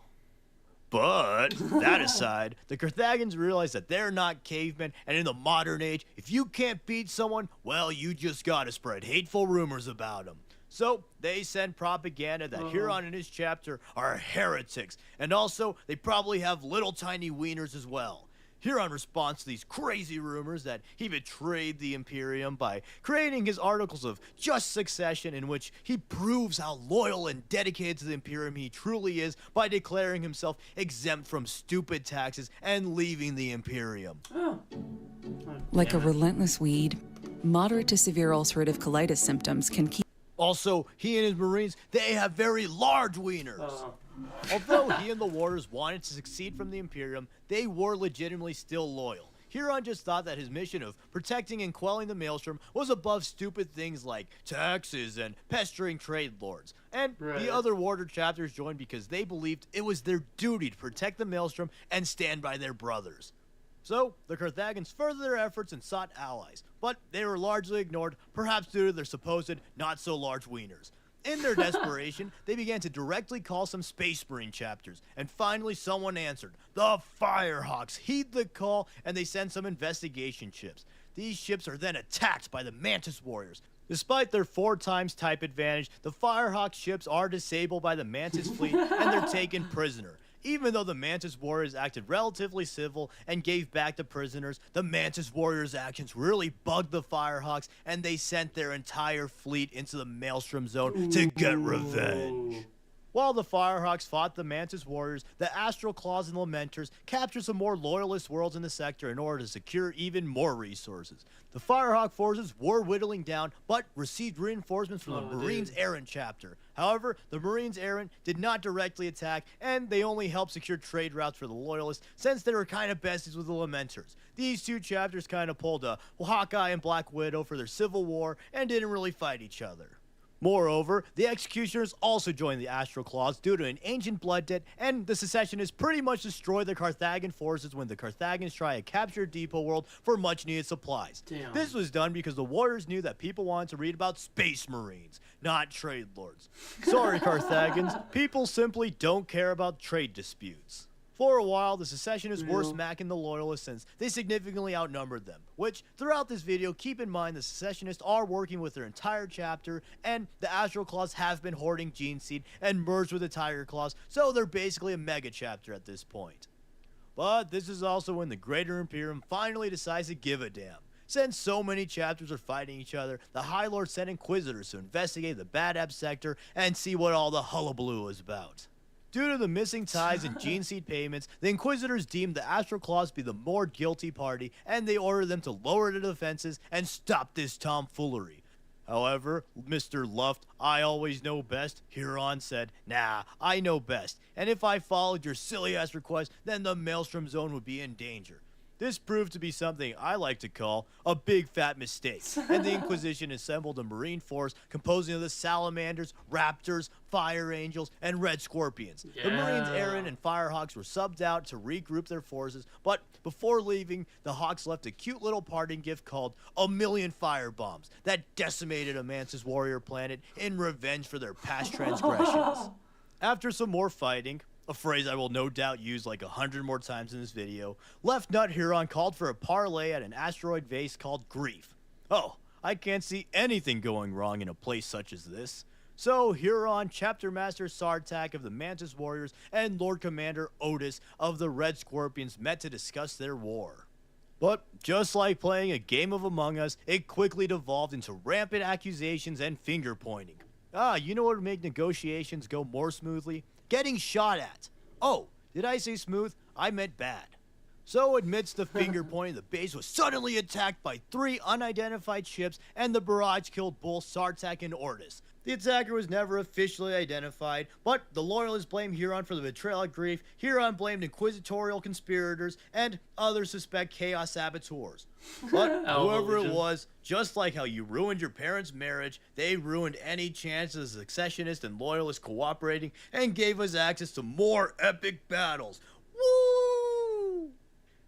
But, that aside, the Carthagins realize that they're not cavemen, and in the modern age, if you can't beat someone, well, you just gotta spread hateful rumors about them. So, they send propaganda that Huron and his chapter are heretics, and also, they probably have little tiny wieners as well. Huron responds to these crazy rumors that he betrayed the Imperium by creating his articles of just succession, in which he proves how loyal and dedicated to the Imperium he truly is by declaring himself exempt from stupid taxes and leaving the Imperium. Like a relentless weed, moderate to severe ulcerative colitis symptoms can keep. Also, he and his Marines, they have very large wieners. Although he and the Warders wanted to succeed from the Imperium, they were legitimately still loyal. Huron just thought that his mission of protecting and quelling the Maelstrom was above stupid things like taxes and pestering trade lords. And the other Warder chapters joined because they believed it was their duty to protect the Maelstrom and stand by their brothers. So, the Carthagins furthered their efforts and sought allies, but they were largely ignored, perhaps due to their supposed not-so-large wieners. In their desperation, they began to directly call some Space Marine chapters, and finally someone answered. The Firehawks heed the call, and they send some investigation ships. These ships are then attacked by the Mantis Warriors. Despite their 4 times type advantage, the Firehawk ships are disabled by the Mantis fleet, and they're taken prisoner. Even though the Mantis Warriors acted relatively civil and gave back the prisoners, the Mantis Warriors' actions really bugged the Firehawks, and they sent their entire fleet into the Maelstrom Zone to get revenge. While the Firehawks fought the Mantis Warriors, the Astral Claws and Lamenters captured some more loyalist worlds in the sector in order to secure even more resources. The Firehawk forces were whittling down, but received reinforcements from the Marines Errant chapter. However, the Marines Errant did not directly attack, and they only helped secure trade routes for the Loyalists, since they were kind of besties with the Lamenters. These 2 chapters kind of pulled a Hawkeye and Black Widow for their civil war, and didn't really fight each other. Moreover, the Executioners also joined the Astral Claws due to an ancient blood debt, and the Secessionists pretty much destroy the Carthagin forces when the Carthagins try to capture Depot World for much-needed supplies. Damn. This was done because the Warriors knew that people wanted to read about Space Marines, not trade lords. Sorry, Carthagins, people simply don't care about trade disputes. For a while, the Secessionists were smacking the Loyalists since they significantly outnumbered them, which, throughout this video, keep in mind the Secessionists are working with their entire chapter, and the Astral Claws have been hoarding Gene Seed and merged with the Tiger Claws, so they're basically a mega chapter at this point. But this is also when the Greater Imperium finally decides to give a damn. Since so many chapters are fighting each other, the High Lord sent Inquisitors to investigate the Badab sector and see what all the hullabaloo is about. Due to the missing ties and gene seed payments, the Inquisitors deemed the Astral Claws to be the more guilty party, and they ordered them to lower the defenses and stop this tomfoolery. However, Mr. Luft, I always know best, Huron said, nah, I know best, and if I followed your silly-ass request, then the Maelstrom Zone would be in danger. This proved to be something I like to call a big fat mistake, and the Inquisition assembled a Marine force composing of the Salamanders, Raptors, Fire Angels, and Red Scorpions. The Marines Errant and Firehawks were subbed out to regroup their forces, but before leaving, the Hawks left a cute little parting gift called 1,000,000 firebombs that decimated a Mantis warrior planet in revenge for their past transgressions. After some more fighting, a phrase I will no doubt use like 100 more times in this video, Left Nut Huron called for a parlay at an asteroid base called Grief. Oh, I can't see anything going wrong in a place such as this. So Huron, Chapter Master Sartak of the Mantis Warriors, and Lord Commander Otis of the Red Scorpions met to discuss their war. But just like playing a game of Among Us, it quickly devolved into rampant accusations and finger-pointing. You know what would make negotiations go more smoothly? Getting shot at. Oh, did I say smooth? I meant bad. So amidst the finger pointing, the base was suddenly attacked by 3 unidentified ships, and the barrage killed both Sartak and Ortis. The attacker was never officially identified, but the Loyalists blamed Huron for the betrayal at Grief, Huron blamed inquisitorial conspirators, and others suspect chaos saboteurs. But whoever it was, just like how you ruined your parents' marriage, they ruined any chance of the Successionists and Loyalists cooperating and gave us access to more epic battles. Woo!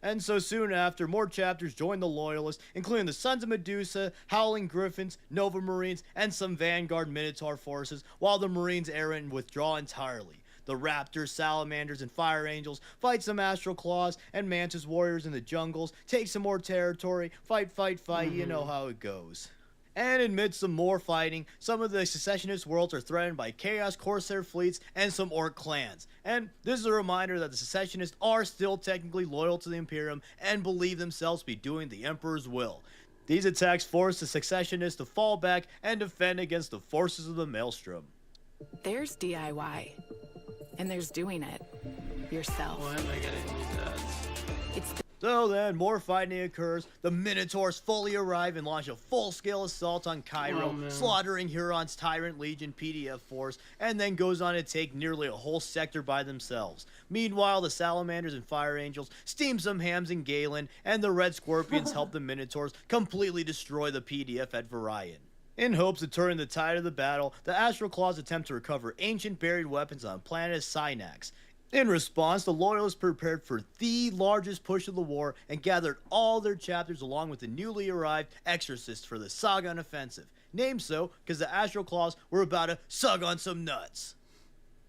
And so soon after, more chapters joined the Loyalists, including the Sons of Medusa, Howling Griffins, Nova Marines, and some Vanguard Minotaur forces, while the Marines errant and withdraw entirely. The Raptors, Salamanders, and Fire Angels fight some Astral Claws and Mantis Warriors in the jungles, take some more territory, fight, you know how it goes. And amidst some more fighting, some of the secessionist worlds are threatened by Chaos Corsair fleets and some Orc clans. And this is a reminder that the secessionists are still technically loyal to the Imperium and believe themselves to be doing the Emperor's will. These attacks force the secessionists to fall back and defend against the forces of the Maelstrom. There's DIY. And there's doing it yourself. Why am I getting that? So then, more fighting occurs, the Minotaurs fully arrive and launch a full-scale assault on Cairo, slaughtering Huron's Tyrant Legion PDF force, and then goes on to take nearly a whole sector by themselves. Meanwhile, the Salamanders and Fire Angels steam some hams in Galen, and the Red Scorpions help the Minotaurs completely destroy the PDF at Varian. In hopes of turning the tide of the battle, the Astral Claws attempt to recover ancient buried weapons on planet Synax. In response, the Loyalists prepared for the largest push of the war and gathered all their chapters along with the newly arrived Exorcists for the Sagan offensive. Named so because the Astral Claws were about to sug on some nuts.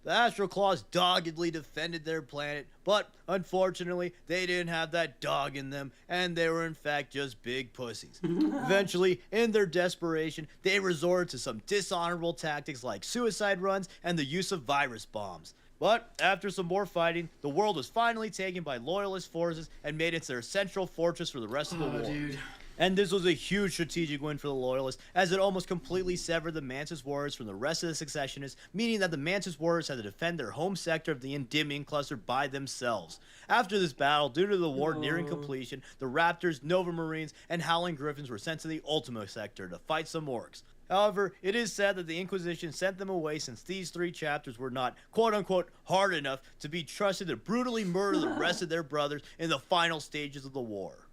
The Astral Claws doggedly defended their planet, but unfortunately, they didn't have that dog in them, and they were in fact just big pussies. Eventually, in their desperation, they resorted to some dishonorable tactics like suicide runs and the use of virus bombs. But after some more fighting, the world was finally taken by Loyalist forces and made it their central fortress for the rest of the war. Dude. And this was a huge strategic win for the Loyalists, as it almost completely severed the Mantis Warriors from the rest of the Successionists, meaning that the Mantis Warriors had to defend their home sector of the Endymion Cluster by themselves. After this battle, due to the war nearing completion, the Raptors, Nova Marines, and Howling Griffins were sent to the Ultima sector to fight some orcs. However, it is said that the Inquisition sent them away since these 3 chapters were not, quote-unquote, hard enough to be trusted to brutally murder the rest of their brothers in the final stages of the war.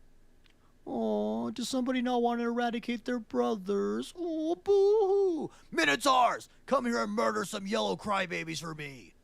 Oh, does somebody not want to eradicate their brothers? Oh, boo-hoo! Minotaurs! Come here and murder some yellow crybabies for me!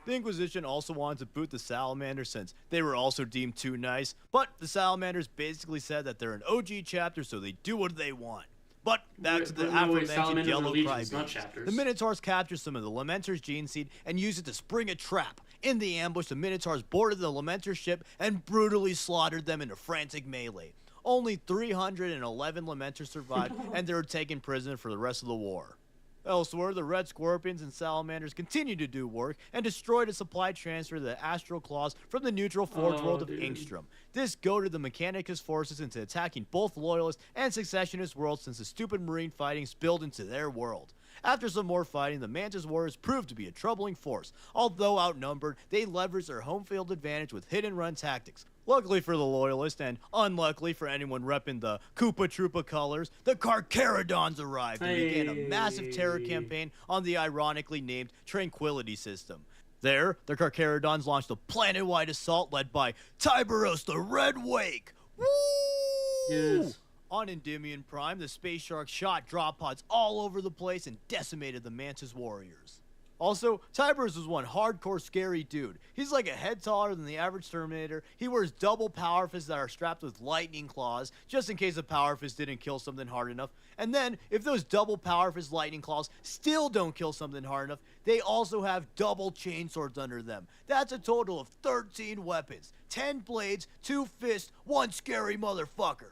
The Inquisition also wanted to boot the Salamanders since they were also deemed too nice, but the Salamanders basically said that they're an OG chapter, so they do what they want. But back to the aforementioned yellow crybabies. The Minotaurs captured some of the Lamentor's gene seed and used it to spring a trap. In the ambush, the Minotaurs boarded the Lamentor ship and brutally slaughtered them in a frantic melee. Only 311 Lamentors survived, and they were taken prisoner for the rest of the war. Elsewhere, the Red Scorpions and Salamanders continued to do work and destroyed a supply transfer to the Astral Claws from the neutral Forge world of Ingstrom. This goaded the Mechanicus forces into attacking both Loyalist and Successionist worlds since the stupid Marine fighting spilled into their world. After some more fighting, the Mantis Warriors proved to be a troubling force. Although outnumbered, they leveraged their home field advantage with hit-and-run tactics. Luckily for the Loyalists, and unluckily for anyone repping the Koopa Troopa colors, the Carcharodons arrived and began a massive terror campaign on the ironically named Tranquility System. There, the Carcharodons launched a planet-wide assault led by Tiberos the Red Wake. Woo! Yes. On Endymion Prime, the space shark shot drop pods all over the place and decimated the Mantis Warriors. Also, Tiberos was one hardcore scary dude. He's like a head taller than the average Terminator. He wears double power fists that are strapped with lightning claws, just in case a power fist didn't kill something hard enough. And then, if those double power fist lightning claws still don't kill something hard enough, they also have double chainswords under them. That's a total of 13 weapons. 10 blades, 2 fists, 1 scary motherfucker.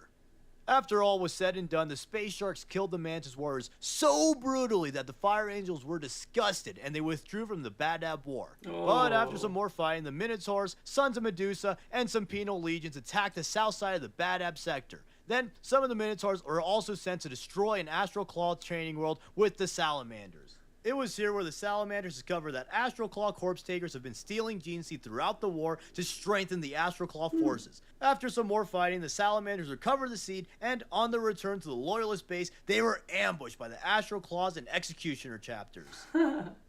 After all was said and done, the Space Sharks killed the Mantis Warriors so brutally that the Fire Angels were disgusted and they withdrew from the Badab War. But after some more fighting, the Minotaurs, Sons of Medusa, and some penal legions attacked the south side of the Badab sector. Then, some of the Minotaurs were also sent to destroy an Astral Claw training world with the Salamanders. It was here where the Salamanders discovered that Astral Claw corpse takers have been stealing gene seed throughout the war to strengthen the Astral Claw forces. After some more fighting, the salamanders recovered the seed, and on their return to the Loyalist base, they were ambushed by the Astral Claws and Executioner chapters.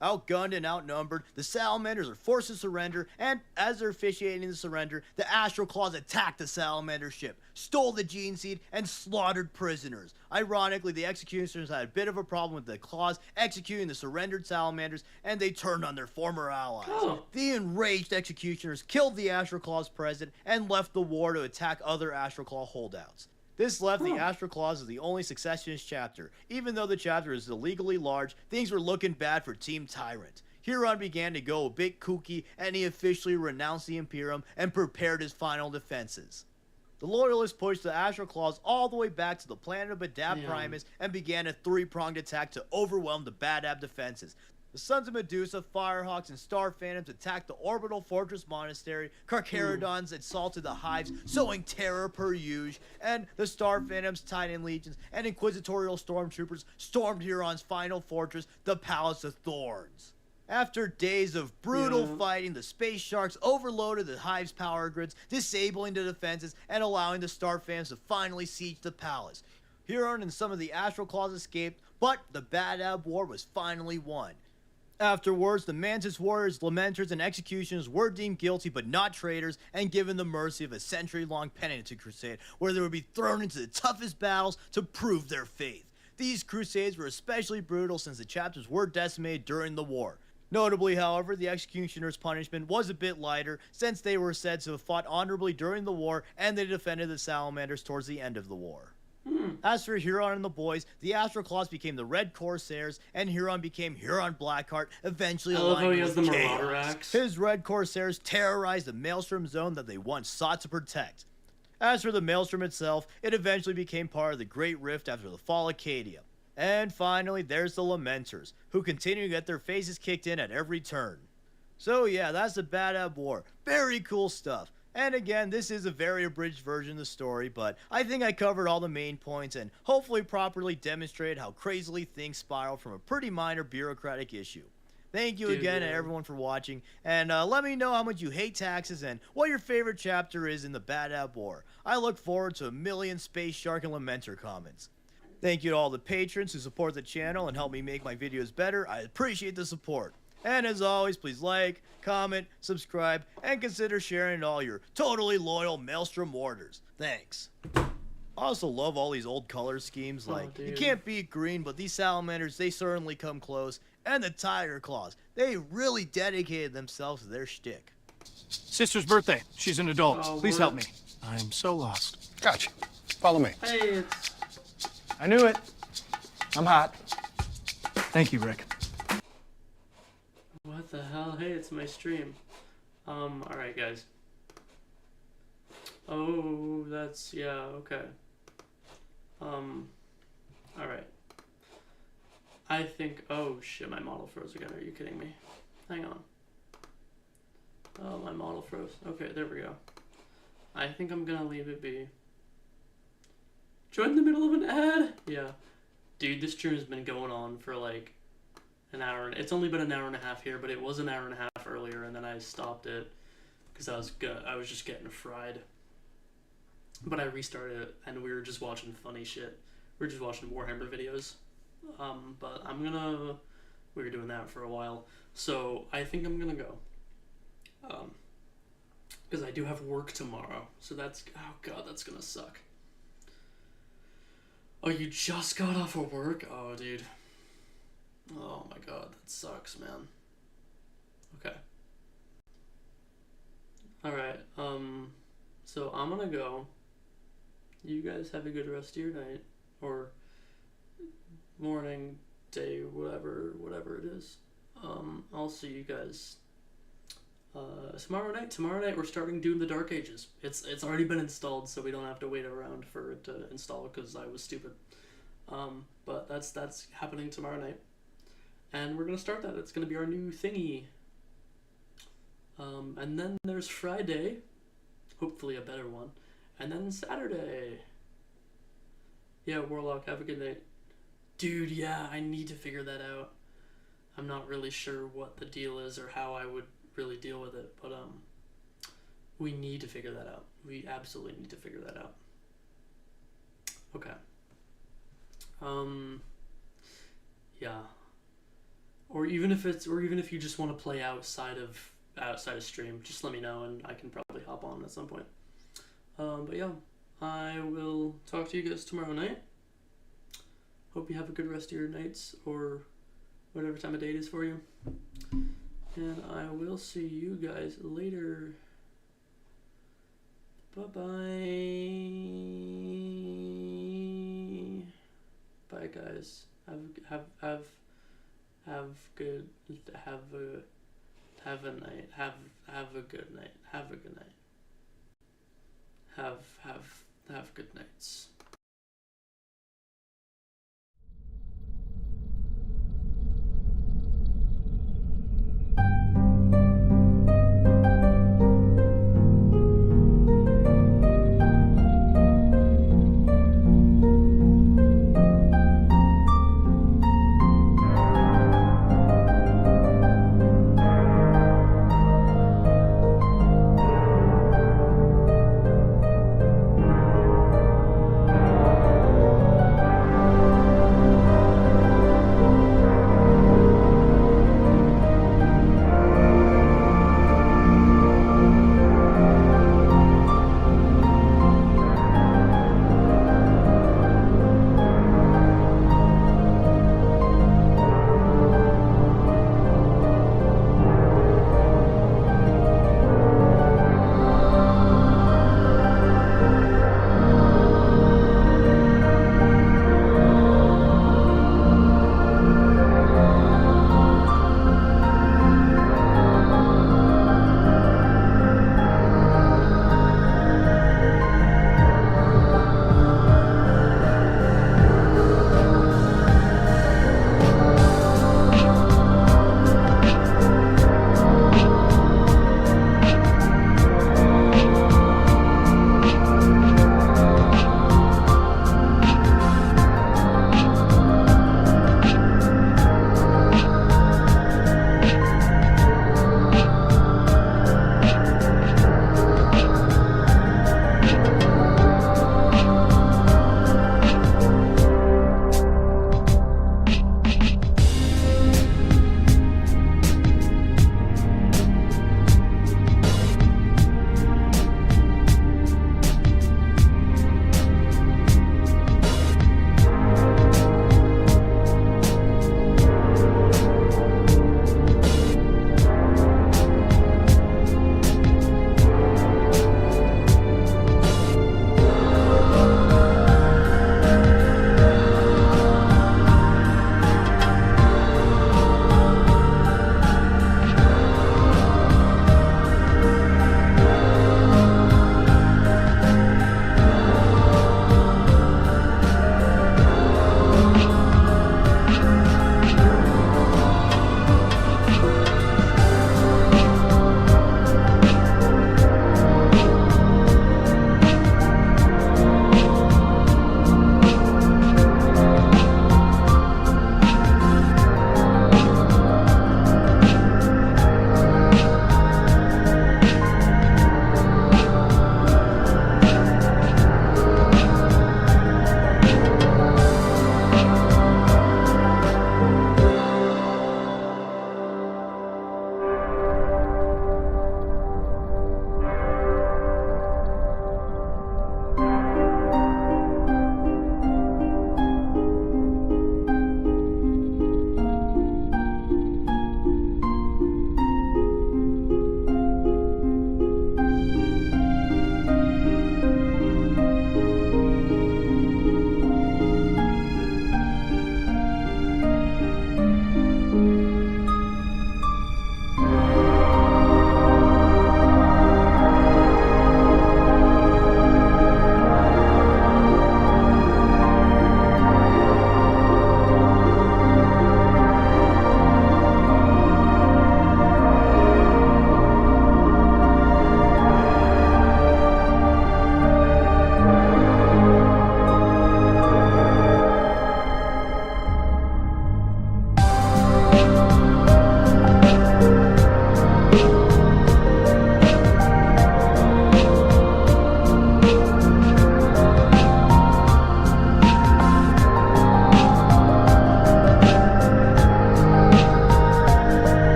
Outgunned and outnumbered, the salamanders are forced to surrender, and as they're officiating the surrender, the Astral Claws attacked the salamander ship, stole the gene seed, and slaughtered prisoners. Ironically, the Executioners had a bit of a problem with the Claws executing the surrendered salamanders, and they turned on their former allies. The enraged Executioners killed the Astral Claws president and left the war to attack other Astral Claw holdouts. This left the Astral Claws as the only successionist chapter. Even though the chapter is illegally large, things were looking bad for Team Tyrant. Huron began to go a bit kooky, and he officially renounced the Imperium and prepared his final defenses. The Loyalists pushed the Astral Claws all the way back to the planet of Badab Primus and began a three-pronged attack to overwhelm the Badab defenses. The Sons of Medusa, Firehawks, and Star Phantoms attacked the Orbital Fortress Monastery. Carcharodons assaulted the Hives, sowing terror per usual, and the Star Phantoms, Titan Legions, and Inquisitorial Stormtroopers stormed Huron's final fortress, the Palace of Thorns. After days of brutal fighting, the Space Sharks overloaded the Hive's power grids, disabling the defenses and allowing the Star Phantoms to finally siege the palace. Huron and some of the Astral Claws escaped, but the Badab War was finally won. Afterwards, the Mantis Warriors, Lamenters, and Executioners were deemed guilty but not traitors and given the mercy of a century-long penitent crusade where they would be thrown into the toughest battles to prove their faith. These crusades were especially brutal since the chapters were decimated during the war. Notably, however, the Executioners' punishment was a bit lighter since they were said to have fought honorably during the war and they defended the Salamanders towards the end of the war. As for Huron and the boys, the Astral Claws became the Red Corsairs, and Huron became Huron Blackheart, eventually aligned with chaos. His Red Corsairs terrorized the Maelstrom zone that they once sought to protect. As for the Maelstrom itself, it eventually became part of the Great Rift after the fall of Cadia. And finally, there's the Lamenters, who continue to get their faces kicked in at every turn. So yeah, that's the Badab War. Very cool stuff. And again, this is a very abridged version of the story, but I think I covered all the main points and hopefully properly demonstrated how crazily things spiral from a pretty minor bureaucratic issue. Thank you again to everyone for watching, and let me know how much you hate taxes and what your favorite chapter is in the Badab War. I look forward to a million Space Shark and Lamenter comments. Thank you to all the patrons who support the channel and help me make my videos better. I appreciate the support. And as always, please like, comment, subscribe, and consider sharing to all your totally loyal Maelstrom warders. Thanks. I also love all these old color schemes, like, you can't beat green, but these salamanders, they certainly come close. And the Tiger Claws, they really dedicated themselves to their shtick. Sister's birthday. She's an adult. Please help me. I'm so lost. Gotcha. Follow me. Hey, it's... I knew it. I'm hot. Thank you, Rick. What the hell? Hey, it's my stream. Alright, guys. Oh, that's... yeah, okay. Alright. I think... oh, shit, my model froze again. Are you kidding me? Hang on. Oh, my model froze. Okay, there we go. I think I'm gonna leave it be. Join the middle of an ad? Yeah. Dude, this stream has been going on for like an hour. It's only been an hour and a half here, but it was an hour and a half earlier, and then I stopped it because I was just getting fried. But I restarted it, and we were just watching funny shit. We were just watching Warhammer videos. But we were doing that for a while. So I think I'm gonna go. Because I do have work tomorrow. So that's, oh god, that's gonna suck. Oh, you just got off of work? Oh, dude. Oh my god, that sucks, man. Okay. Alright, so I'm gonna go. You guys have a good rest of your night. Or morning, day, whatever it is. I'll see you guys tomorrow night. Tomorrow night we're starting Dune: The Dark Ages. It's already been installed, so we don't have to wait around for it to install because I was stupid. But that's happening tomorrow night, and we're gonna start that. It's gonna be our new thingy. And then there's Friday, hopefully a better one, and then Saturday. Yeah, Warlock, have a good night. Dude, yeah, I need to figure that out. I'm not really sure what the deal is or how I would really deal with it, but We need to figure that out. We absolutely need to figure that out. Okay. Yeah. Or even if you just want to play outside of stream, just let me know and I can probably hop on at some point. But yeah, I will talk to you guys tomorrow night. Hope you have a good rest of your nights or whatever time of day it is for you. And I will see you guys later. Bye-bye. Bye guys. Have a night. Have a good night. Have a good night. Have good nights.